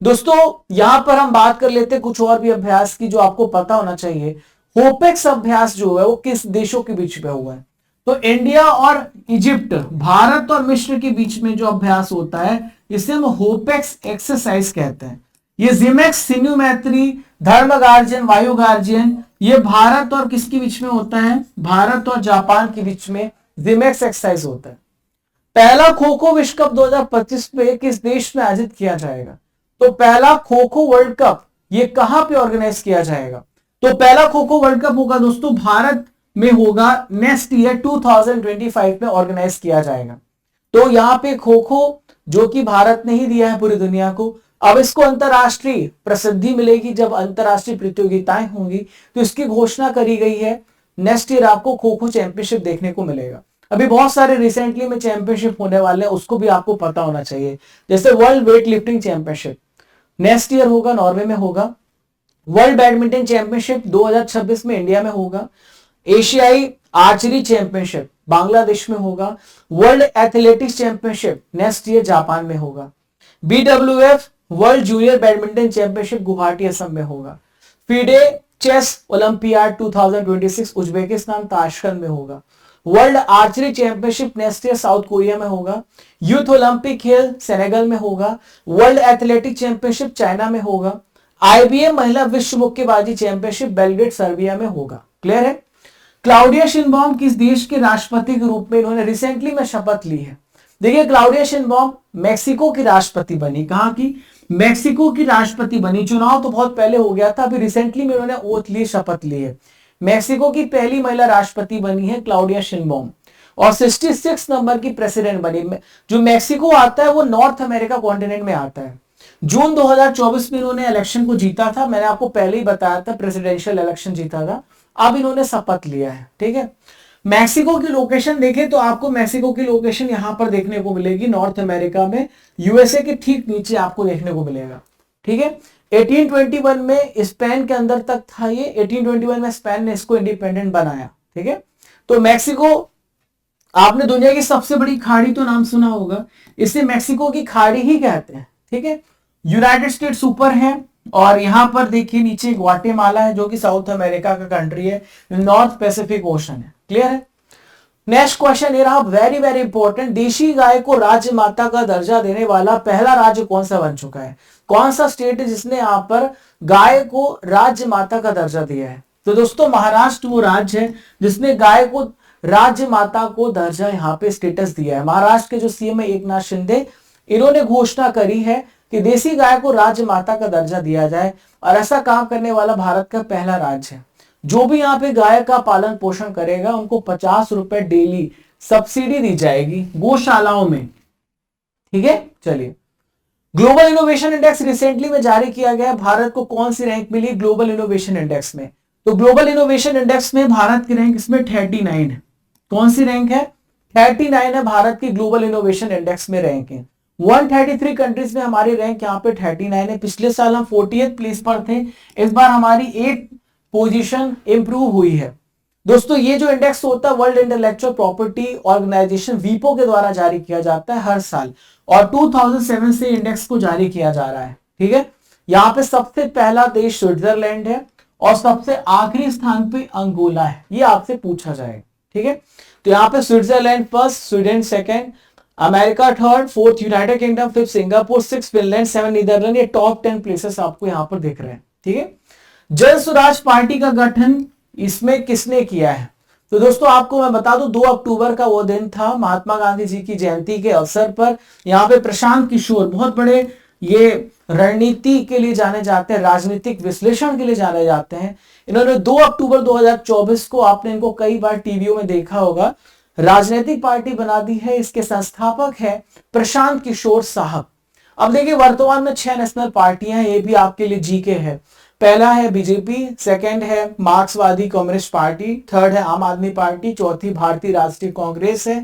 A: दोस्तों यहां पर हम बात कर लेते हैं कुछ और भी अभ्यास की जो आपको पता होना चाहिए। होपेक्स अभ्यास जो है वो किस देशों के बीच में हुआ है? तो इंडिया और इजिप्ट, भारत और मिस्र के बीच में जो अभ्यास होता है इसे हम होपेक्स एक्सरसाइज कहते हैं। ये जिमेक्स, सिन्यू मैत्री, धर्म गार्जियन, वायु गार्जियन, ये भारत और किसके बीच में होता है? भारत और जापान के बीच में जिमेक्स एक्सरसाइज होता है। पहला खो खो विश्व कप 2025 में किस देश में आयोजित किया जाएगा? तो पहला खो खो वर्ल्ड कप ये कहां पे ऑर्गेनाइज किया जाएगा? तो पहला खो खो वर्ल्ड कप होगा दोस्तों भारत में होगा, नेक्स्ट ईयर 2025 में ऑर्गेनाइज किया जाएगा। तो यहां पे खो खो जो कि भारत ने ही दिया है पूरी दुनिया को, अब इसको अंतरराष्ट्रीय प्रसिद्धि मिलेगी जब अंतरराष्ट्रीय प्रतियोगिताएं होंगी। तो इसकी घोषणा करी गई है, नेक्स्ट ईयर आपको खो खो चैंपियनशिप देखने को मिलेगा। अभी बहुत सारे रिसेंटली में चैंपियनशिप होने वाले हैं, उसको भी आपको पता होना चाहिए। जैसे world weight lifting championship next year होगा, नॉर्वे में होगा। वर्ल्ड बैडमिंटन चैंपियनशिप 2026 में इंडिया में होगा। एशियाई आर्चरी चैंपियनशिप बांग्लादेश में होगा। World athletics championship next year Japan में होगा। BWF world junior badminton championship Guwahati Assam में होगा। FIDE chess olympiad 2026 Uzbekistan Tashkent में होगा। World archery championship next year South Korea में होगा। यूथ ओलंपिक खेल सेनेगल में होगा। वर्ल्ड एथलेटिक चैंपियनशिप चाइना में होगा। IBM महिला विश्व मुक्केबाजी चैंपियनशिप बेलग्रेड सर्बिया में होगा। क्लियर है। क्लाउडिया शिनबॉम किस देश के राष्ट्रपति के रूप में इन्होंने रिसेंटली में शपथ ली है? देखिए क्लाउडिया शिनबॉम मैक्सिको की राष्ट्रपति बनी। कहां की? मैक्सिको की राष्ट्रपति बनी। चुनाव तो बहुत पहले हो गया था, अभी रिसेंटली में उन्होंने ओथ ली, शपथ ली है। मैक्सिको की पहली महिला राष्ट्रपति बनी है क्लाउडिया शिनबॉम, और 66 नंबर की प्रेसिडेंट बनी। जो मैक्सिको आता है वो नॉर्थ अमेरिका कॉन्टिनेंट में आता है। जून 2024 में इन्होंने इलेक्शन को जीता था, मैंने आपको पहले ही बताया था, प्रेसिडेंशियल इलेक्शन जीता था। अब इन्होंने शपथ लिया है, ठीक है। मैक्सिको की लोकेशन देखें तो आपको मैक्सिको की लोकेशन यहां पर देखने को मिलेगी, नॉर्थ अमेरिका में, यूएसए के ठीक नीचे आपको देखने को मिलेगा, ठीक है। 1821 में स्पेन के अंदर तक था ये, 1821 में स्पेन ने इसको इंडिपेंडेंट बनाया, ठीक है। तो मैक्सिको, आपने दुनिया की सबसे बड़ी खाड़ी तो नाम सुना होगा, इसे मैक्सिको की खाड़ी ही कहते हैं, ठीक है। यूनाइटेड स्टेट्स ऊपर है, और यहां पर देखिए नीचे ग्वाटेमाला है जो कि साउथ अमेरिका का कंट्री है, नॉर्थ पैसिफिक ओशन है। क्लियर है। नेक्स्ट क्वेश्चन ये रहा, वेरी वेरी इंपॉर्टेंट, देशी गाय को राज्य माता का दर्जा देने वाला पहला राज्य कौन सा बन चुका है? कौन सा स्टेट है जिसने यहां पर गाय को राज्य माता का दर्जा दिया है? तो दोस्तों महाराष्ट्र वो राज्य है जिसने गाय को राज्य माता को दर्जा यहां पे स्टेटस दिया है। महाराष्ट्र के जो सीएम है एकनाथ शिंदे, इन्होंने घोषणा करी है कि देसी गाय को राज्य माता का दर्जा दिया जाए, और ऐसा काम करने वाला भारत का पहला राज्य है। जो भी यहाँ पे गाय का पालन पोषण करेगा उनको 50 रुपए डेली सब्सिडी दी जाएगी गौशालाओं में, ठीक है। चलिए ग्लोबल इनोवेशन इंडेक्स रिसेंटली में जारी किया गया। भारत को कौन सी रैंक मिली ग्लोबल इनोवेशन इंडेक्स में? तो ग्लोबल इनोवेशन इंडेक्स में भारत की रैंक इसमें 39 है। कौन सी रैंक है? 39 है भारत की ग्लोबल इनोवेशन इंडेक्स में रैंक है। 133 कंट्रीज में हमारी रैंक यहाँ पे 39 है। पिछले साल हम 40th प्लेस पर थे, इस बार हमारी 8 पोजीशन इंप्रूव हुई है। दोस्तों ये जो इंडेक्स होता है वर्ल्ड इंटेलेक्चुअल प्रॉपर्टी ऑर्गेनाइजेशन वीपो के द्वारा जारी किया जाता है हर साल, और 2007 से इंडेक्स को जारी किया जा रहा है। ठीक है, यहाँ पे सबसे पहला देश स्विट्जरलैंड है और सबसे आखिरी स्थान पे अंगोला है, ये आपसे पूछा जाएगा। ठीक है, तो यहाँ पे Switzerland first, Sweden second, America third, fourth United Kingdom, fifth Singapore, six Finland, seven Netherland. ये टॉप 10 प्लेसेस आपको यहाँ पर दिख रहे हैं। ठीक है, जन स्वराज पार्टी का गठन इसमें किसने किया है? तो दोस्तों आपको मैं बता दूं 2 अक्टूबर का वो दिन था, महात्मा गांधी जी की जयंती के अवसर पर। यहाँ पे प्रशांत किशोर बहुत बड़े ये रणनीति के लिए जाने जाते हैं, राजनीतिक विश्लेषण के लिए जाने जाते हैं। इन्होंने 2 अक्टूबर 2024 को, आपने इनको कई बार टीवीओ में देखा होगा, राजनीतिक पार्टी बना दी है। इसके संस्थापक है प्रशांत किशोर साहब। अब देखिए वर्तमान में 6 नेशनल पार्टियां हैं, ये भी आपके लिए जीके है। पहला है बीजेपी, सेकंड है मार्क्सवादी कम्युनिस्ट पार्टी, थर्ड है आम आदमी पार्टी, चौथी भारतीय राष्ट्रीय कांग्रेस है,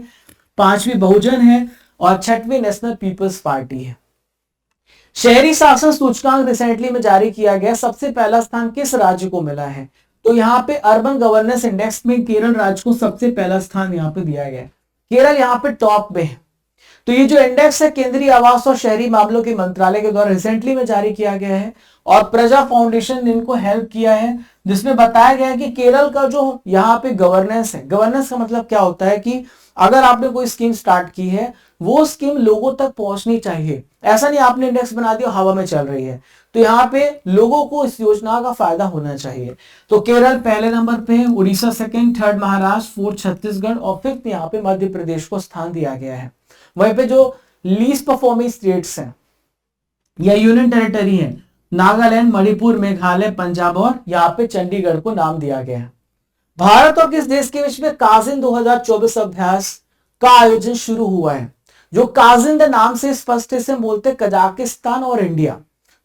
A: पांचवी बहुजन है और छठवीं नेशनल पीपल्स पार्टी है। शहरी शासन सूचकांक रिसेंटली में जारी किया गया, सबसे पहला स्थान किस राज्य को मिला है? तो यहाँ पे अर्बन गवर्नेंस इंडेक्स में केरल राज्य को सबसे पहला स्थान यहाँ पे दिया गया। केरल यहाँ पे टॉप पे है। तो ये जो इंडेक्स है केंद्रीय आवास और शहरी मामलों के मंत्रालय के द्वारा रिसेंटली में जारी किया गया है और प्रजा फाउंडेशन ने इनको हेल्प किया है, जिसमें बताया गया है कि केरल का जो यहाँ पे गवर्नेंस है, गवर्नेंस का मतलब क्या होता है कि अगर आपने कोई स्कीम स्टार्ट की है वो स्कीम लोगों तक पहुंचनी चाहिए। ऐसा नहीं आपने इंडेक्स बना दिया हवा में चल रही है, तो यहाँ पे लोगों को इस योजना का फायदा होना चाहिए। तो केरल पहले नंबर पे है, Orissa second, third Maharashtra, fourth Chhattisgarh और फिफ्थ यहाँ पे मध्य प्रदेश को स्थान दिया गया है। वहीं पे जो लीस्ट परफॉर्मिंग स्टेट्स हैं या यूनियन टेरिटरी है, नागालैंड, मणिपुर, मेघालय, पंजाब और यहाँ पे चंडीगढ़ को नाम दिया गया है। भारत और किस देश के बीच में काजिन 2024 अभ्यास का आयोजन शुरू हुआ है? जो काजिन नाम से स्पष्ट से बोलते कजाकिस्तान और इंडिया।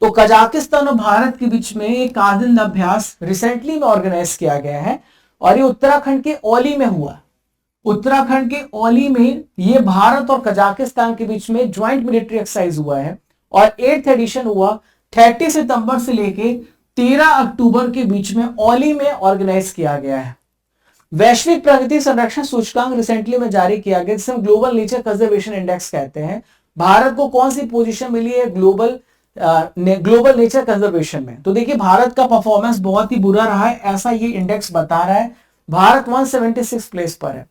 A: तो कजाकिस्तान और भारत के बीच में एक काजिन अभ्यास रिसेंटली में ऑर्गेनाइज किया गया है और ये उत्तराखंड के औली में हुआ। उत्तराखंड के औली में ये भारत और कजाकिस्तान के बीच में ज्वाइंट मिलिट्री एक्सरसाइज हुआ है और 8th एडिशन हुआ 30 सितंबर से लेके 13 अक्टूबर के बीच में औली में ऑर्गेनाइज किया गया है। वैश्विक प्रगति संरक्षण सूचकांक रिसेंटली में जारी किया गया, जिसे हम ग्लोबल नेचर कंजर्वेशन इंडेक्स कहते हैं। भारत को कौन सी पोजीशन मिली है ग्लोबल नेचर कंजर्वेशन में? तो देखिए भारत का परफॉर्मेंस बहुत ही बुरा रहा है, ऐसा ये इंडेक्स बता रहा है। भारत 176 प्लेस पर है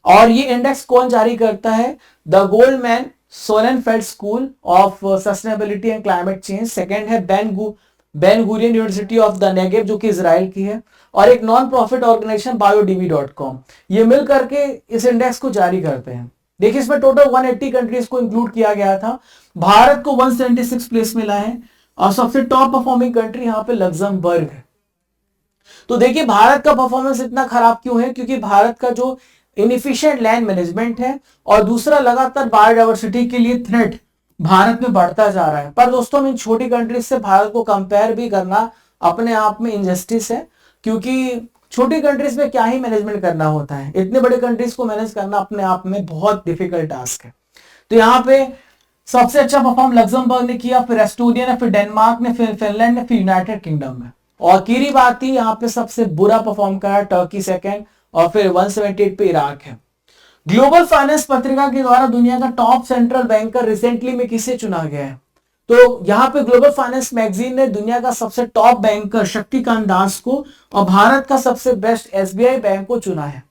A: और ये इंडेक्स कौन जारी करता है? The Goldman Sonnenfeldt school of sustainability and climate change. Second है Ben Gurion university of the Negev जो कि इजराइल की है, और एक नॉन प्रॉफिट ऑर्गेनाइजेशन biodv.com। ये मिल करके इस इंडेक्स को जारी करते हैं। देखिए इसमें टोटल 180 कंट्रीज को इंक्लूड किया गया था। भारत को 176 प्लेस मिला है और सबसे टॉप परफॉर्मिंग कंट्री यहाँ पे लग्जमबर्ग है। तो देखिए भारत का परफॉर्मेंस इतना खराब क्यों है? क्योंकि भारत का जो इनएफिशिएंट लैंड मैनेजमेंट है और दूसरा लगातार बायोडायवर्सिटी के लिए थ्रेट भारत में बढ़ता जा रहा है। पर दोस्तों हम इन छोटी कंट्रीज से भारत को कंपेयर भी करना अपने आप में इनजस्टिस है, क्योंकि छोटी कंट्रीज में क्या ही मैनेजमेंट करना होता है, इतने बड़े कंट्रीज को मैनेज करना अपने आप में बहुत डिफिकल्ट टास्क है। तो यहाँ पे सबसे अच्छा परफॉर्म लग्जमबर्ग ने किया, फिर एस्टोनिया ने, फिर डेनमार्क ने, फिर फिनलैंड ने, फिर यूनाइटेड किंगडम ने। और किरीबाती यहाँ पे सबसे बुरा परफॉर्म करा, टर्की सेकंड और फिर 178 पे इराक है। ग्लोबल फाइनेंस पत्रिका के द्वारा दुनिया का टॉप सेंट्रल बैंकर रिसेंटली में किसे चुना गया है? तो यहाँ पे ग्लोबल फाइनेंस मैगजीन ने दुनिया का सबसे टॉप बैंकर शक्तिकांत दास को और भारत का सबसे बेस्ट एसबीआई बैंक को चुना है।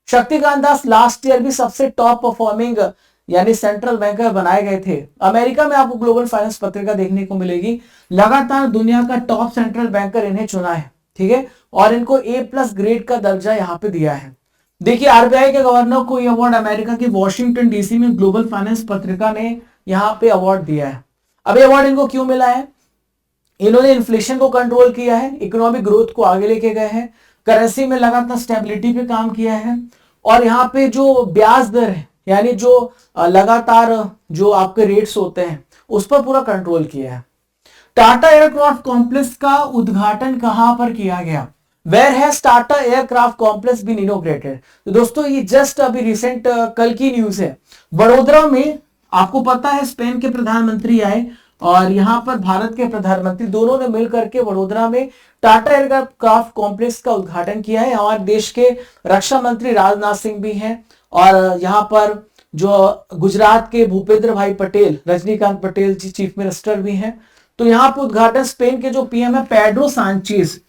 A: शक्तिकांत दास लास्ट ईयर भी सबसे टॉप परफॉर्मिंग यानी सेंट्रल बैंकर बनाए गए थे। अमेरिका में आपको ग्लोबल फाइनेंस पत्रिका देखने को मिलेगी, लगातार दुनिया का टॉप सेंट्रल बैंकर इन्हें चुना है। ठीक है, और इनको A+ ग्रेड का दर्जा यहाँ पे दिया है। देखिए आरबीआई के गवर्नर को यह अवार्ड अमेरिका की वॉशिंगटन डीसी में ग्लोबल फाइनेंस पत्रिका ने यहाँ पे अवार्ड दिया है। अब ये अवार्ड इनको क्यों मिला है? इन्होंने इन्फ्लेशन को कंट्रोल किया है, इकोनॉमिक ग्रोथ को आगे लेके गए हैं, करेंसी में लगातार स्टेबिलिटी पे काम किया है, और यहाँ पे जो ब्याज दर है यानी जो लगातार जो आपके रेट्स होते हैं उस पर पूरा कंट्रोल किया है। टाटा एयरक्राफ्ट कॉम्प्लेक्स का उद्घाटन कहां पर किया गया? Where has Tata aircraft complex been inaugurated? तो दोस्तों ये जस्ट अभी रिसेंट कल की न्यूज है। वडोदरा में, आपको पता है स्पेन के प्रधानमंत्री आए और यहां पर भारत के प्रधानमंत्री दोनों ने मिलकर के वडोदरा में टाटा एयरक्राफ्ट कॉम्प्लेक्स का उद्घाटन किया है। हमारे देश के रक्षा मंत्री राजनाथ सिंह भी हैं और यहां पर जो गुजरात के भूपेंद्र भाई पटेल, रजनीकांत पटेल जी चीफ मिनिस्टर भी हैं। तो यहाँ पे उद्घाटन स्पेन के जो पीएम है पेड्रो सांचेज,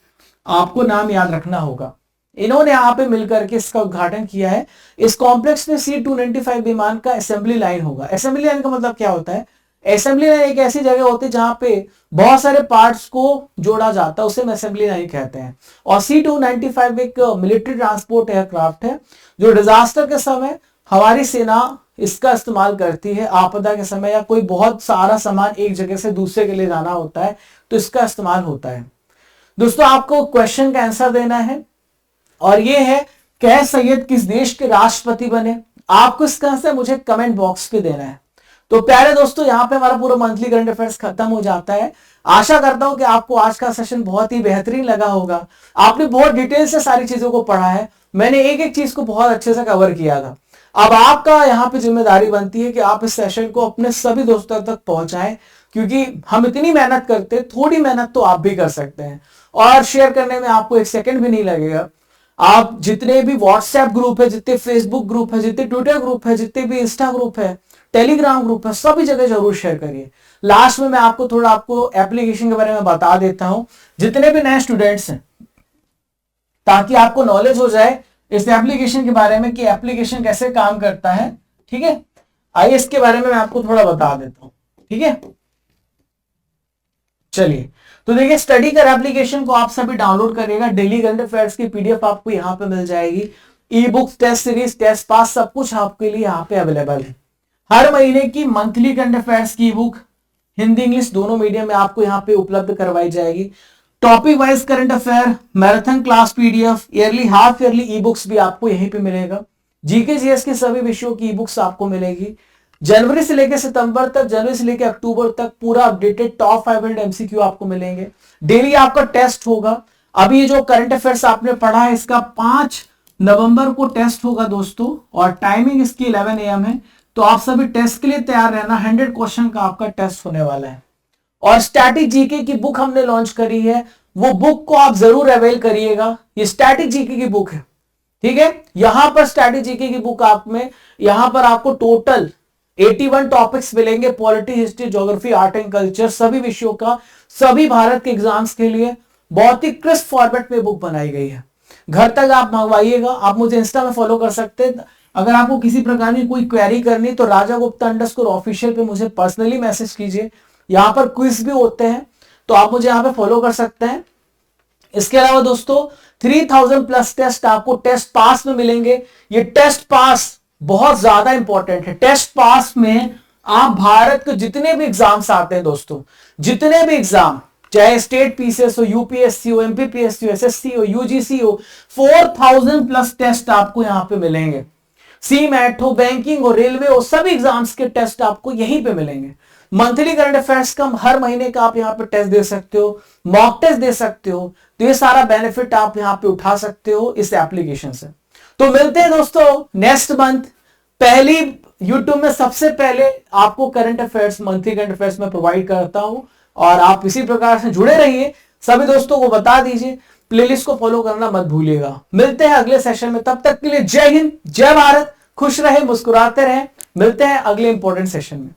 A: आपको नाम याद रखना होगा, इन्होंने यहाँ पे मिलकर के इसका उद्घाटन किया है। इस कॉम्प्लेक्स में C-295 विमान का असेंबली लाइन होगा। असेंबली लाइन का मतलब क्या होता है? असेंबली लाइन एक ऐसी जगह होती है जहां पे बहुत सारे पार्ट्स को जोड़ा जाता है, उसे हम असेंबली लाइन कहते हैं। और C-295 एक मिलिट्री ट्रांसपोर्ट एयरक्राफ्ट है जो डिजास्टर के समय हमारी सेना इसका इस्तेमाल करती है। आपदा के समय या कोई बहुत सारा सामान एक जगह से दूसरे के लिए जाना होता है तो इसका इस्तेमाल होता है। दोस्तों आपको क्वेश्चन का आंसर देना है और ये है कैस सैयद किस देश के राष्ट्रपति बने? आपको इसका आंसर मुझे कमेंट बॉक्स पे देना है। तो प्यारे दोस्तों यहाँ पे हमारा पूरा मंथली करंट अफेयर्स खत्म हो जाता है। आशा करता हूं कि आपको आज का सेशन बहुत ही बेहतरीन लगा होगा। आपने बहुत डिटेल से सारी चीजों को पढ़ा है, मैंने एक एक चीज को बहुत अच्छे से कवर किया था। अब आपका यहाँ पे जिम्मेदारी बनती है कि आप इस सेशन को अपने सभी दोस्तों तक पहुंचाएं, क्योंकि हम इतनी मेहनत करते हैं, थोड़ी मेहनत तो आप भी कर सकते हैं और शेयर करने में आपको एक सेकंड भी नहीं लगेगा। आप जितने भी व्हाट्सएप ग्रुप है, जितने फेसबुक ग्रुप है, जितने ट्विटर ग्रुप है, जितने भी इंस्टा ग्रुप है, टेलीग्राम ग्रुप है, सभी जगह जरूर शेयर करिए। लास्ट में मैं आपको एप्लीकेशन के बारे में बता देता हूं, जितने भी नए स्टूडेंट्स हैं, ताकि आपको नॉलेज हो जाए इस एप्लीकेशन के बारे में कि एप्लीकेशन कैसे काम करता है। ठीक है, आइए इसके बारे में मैं आपको थोड़ा बता देता हूं। ठीक है, चलिए तो देखिए स्टडी कर एप्लीकेशन को आप सभी डाउनलोड करिएगा। डेली करंट अफेयर्स की पीडीएफ आपको यहाँ पे मिल जाएगी। E books, test series, test pass सब कुछ आपके लिए यहाँ पे अवेलेबल है। हर महीने की मंथली करंट अफेयर्स की बुक हिंदी इंग्लिश दोनों मीडियम में आपको यहाँ पे उपलब्ध करवाई जाएगी। Topic wise current affair, marathon class PDF, yearly half yearly e books भी आपको यहीं पे मिलेगा। जीके जीएस के सभी विषयों की ई बुक्स आपको मिलेगी। जनवरी से लेकर सितंबर तक, जनवरी से लेकर अक्टूबर तक पूरा अपडेटेड टॉप 500 एमसीक्यू आपको मिलेंगे। डेली आपका टेस्ट होगा। अभी ये जो करंट अफेयर्स आपने पढ़ा है इसका 5 नवंबर को टेस्ट होगा दोस्तों, और टाइमिंग इसकी 11 AM है। तो आप सभी टेस्ट के लिए तैयार रहना। 100 क्वेश्चन का आपका टेस्ट होने वाला है। और स्टैटिक जीके की बुक हमने लॉन्च करी है, वो बुक को आप जरूर अवेल करिएगा। ये स्टैटिक जीके की बुक है, ठीक है। यहां पर स्टैटिक जीके की बुक आप में, यहां पर आपको टोटल 81 टॉपिक्स मिलेंगे। Polity, history, geography, art and culture, सभी विषयों का, सभी भारत के एग्जाम्स के लिए बहुत ही क्रिस्प फॉर्मेट में बुक बनाई गई है। घर तक आप मंगवाइएगा। आप मुझे इंस्टा में फॉलो कर सकते हैं। अगर आपको किसी प्रकार की कोई क्वेरी करनी तो राजा गुप्ता _ऑफिशियल पे मुझे पर्सनली मैसेज कीजिए। यहाँ पर क्विज भी होते हैं तो आप मुझे यहाँ पे फॉलो कर सकते हैं। इसके अलावा दोस्तों 3000 प्लस टेस्ट आपको टेस्ट पास में मिलेंगे। ये टेस्ट पास बहुत ज्यादा इंपॉर्टेंट है। टेस्ट पास में आप भारत के जितने भी एग्जाम्स आते हैं दोस्तों, जितने भी एग्जाम, चाहे स्टेट पीसीएस हो, यूपीएससी हो, एमपीपीएससी हो, एसएससी हो, यूजीसी हो, 4000 प्लस टेस्ट आपको यहां पे मिलेंगे। सीमैट हो, बैंकिंग हो, रेलवे हो, सभी एग्जाम्स के टेस्ट आपको यहीं पे मिलेंगे। मंथली करंट अफेयर्स का हर महीने का आप यहाँ पे टेस्ट दे सकते हो, मॉक टेस्ट दे सकते हो। तो ये सारा बेनिफिट आप यहाँ पे उठा सकते हो इस एप्लीकेशन से। तो मिलते हैं दोस्तों नेक्स्ट मंथ। पहली यूट्यूब में सबसे पहले आपको current affairs, monthly current affairs में प्रोवाइड करता हूं और आप इसी प्रकार से जुड़े रहिए। सभी दोस्तों को बता दीजिए, प्लेलिस्ट को फॉलो करना मत भूलिएगा। मिलते हैं अगले सेशन में, तब तक के लिए जय हिंद, जय भारत, खुश रहे, मुस्कुराते रहे। मिलते हैं अगले इंपॉर्टेंट सेशन में।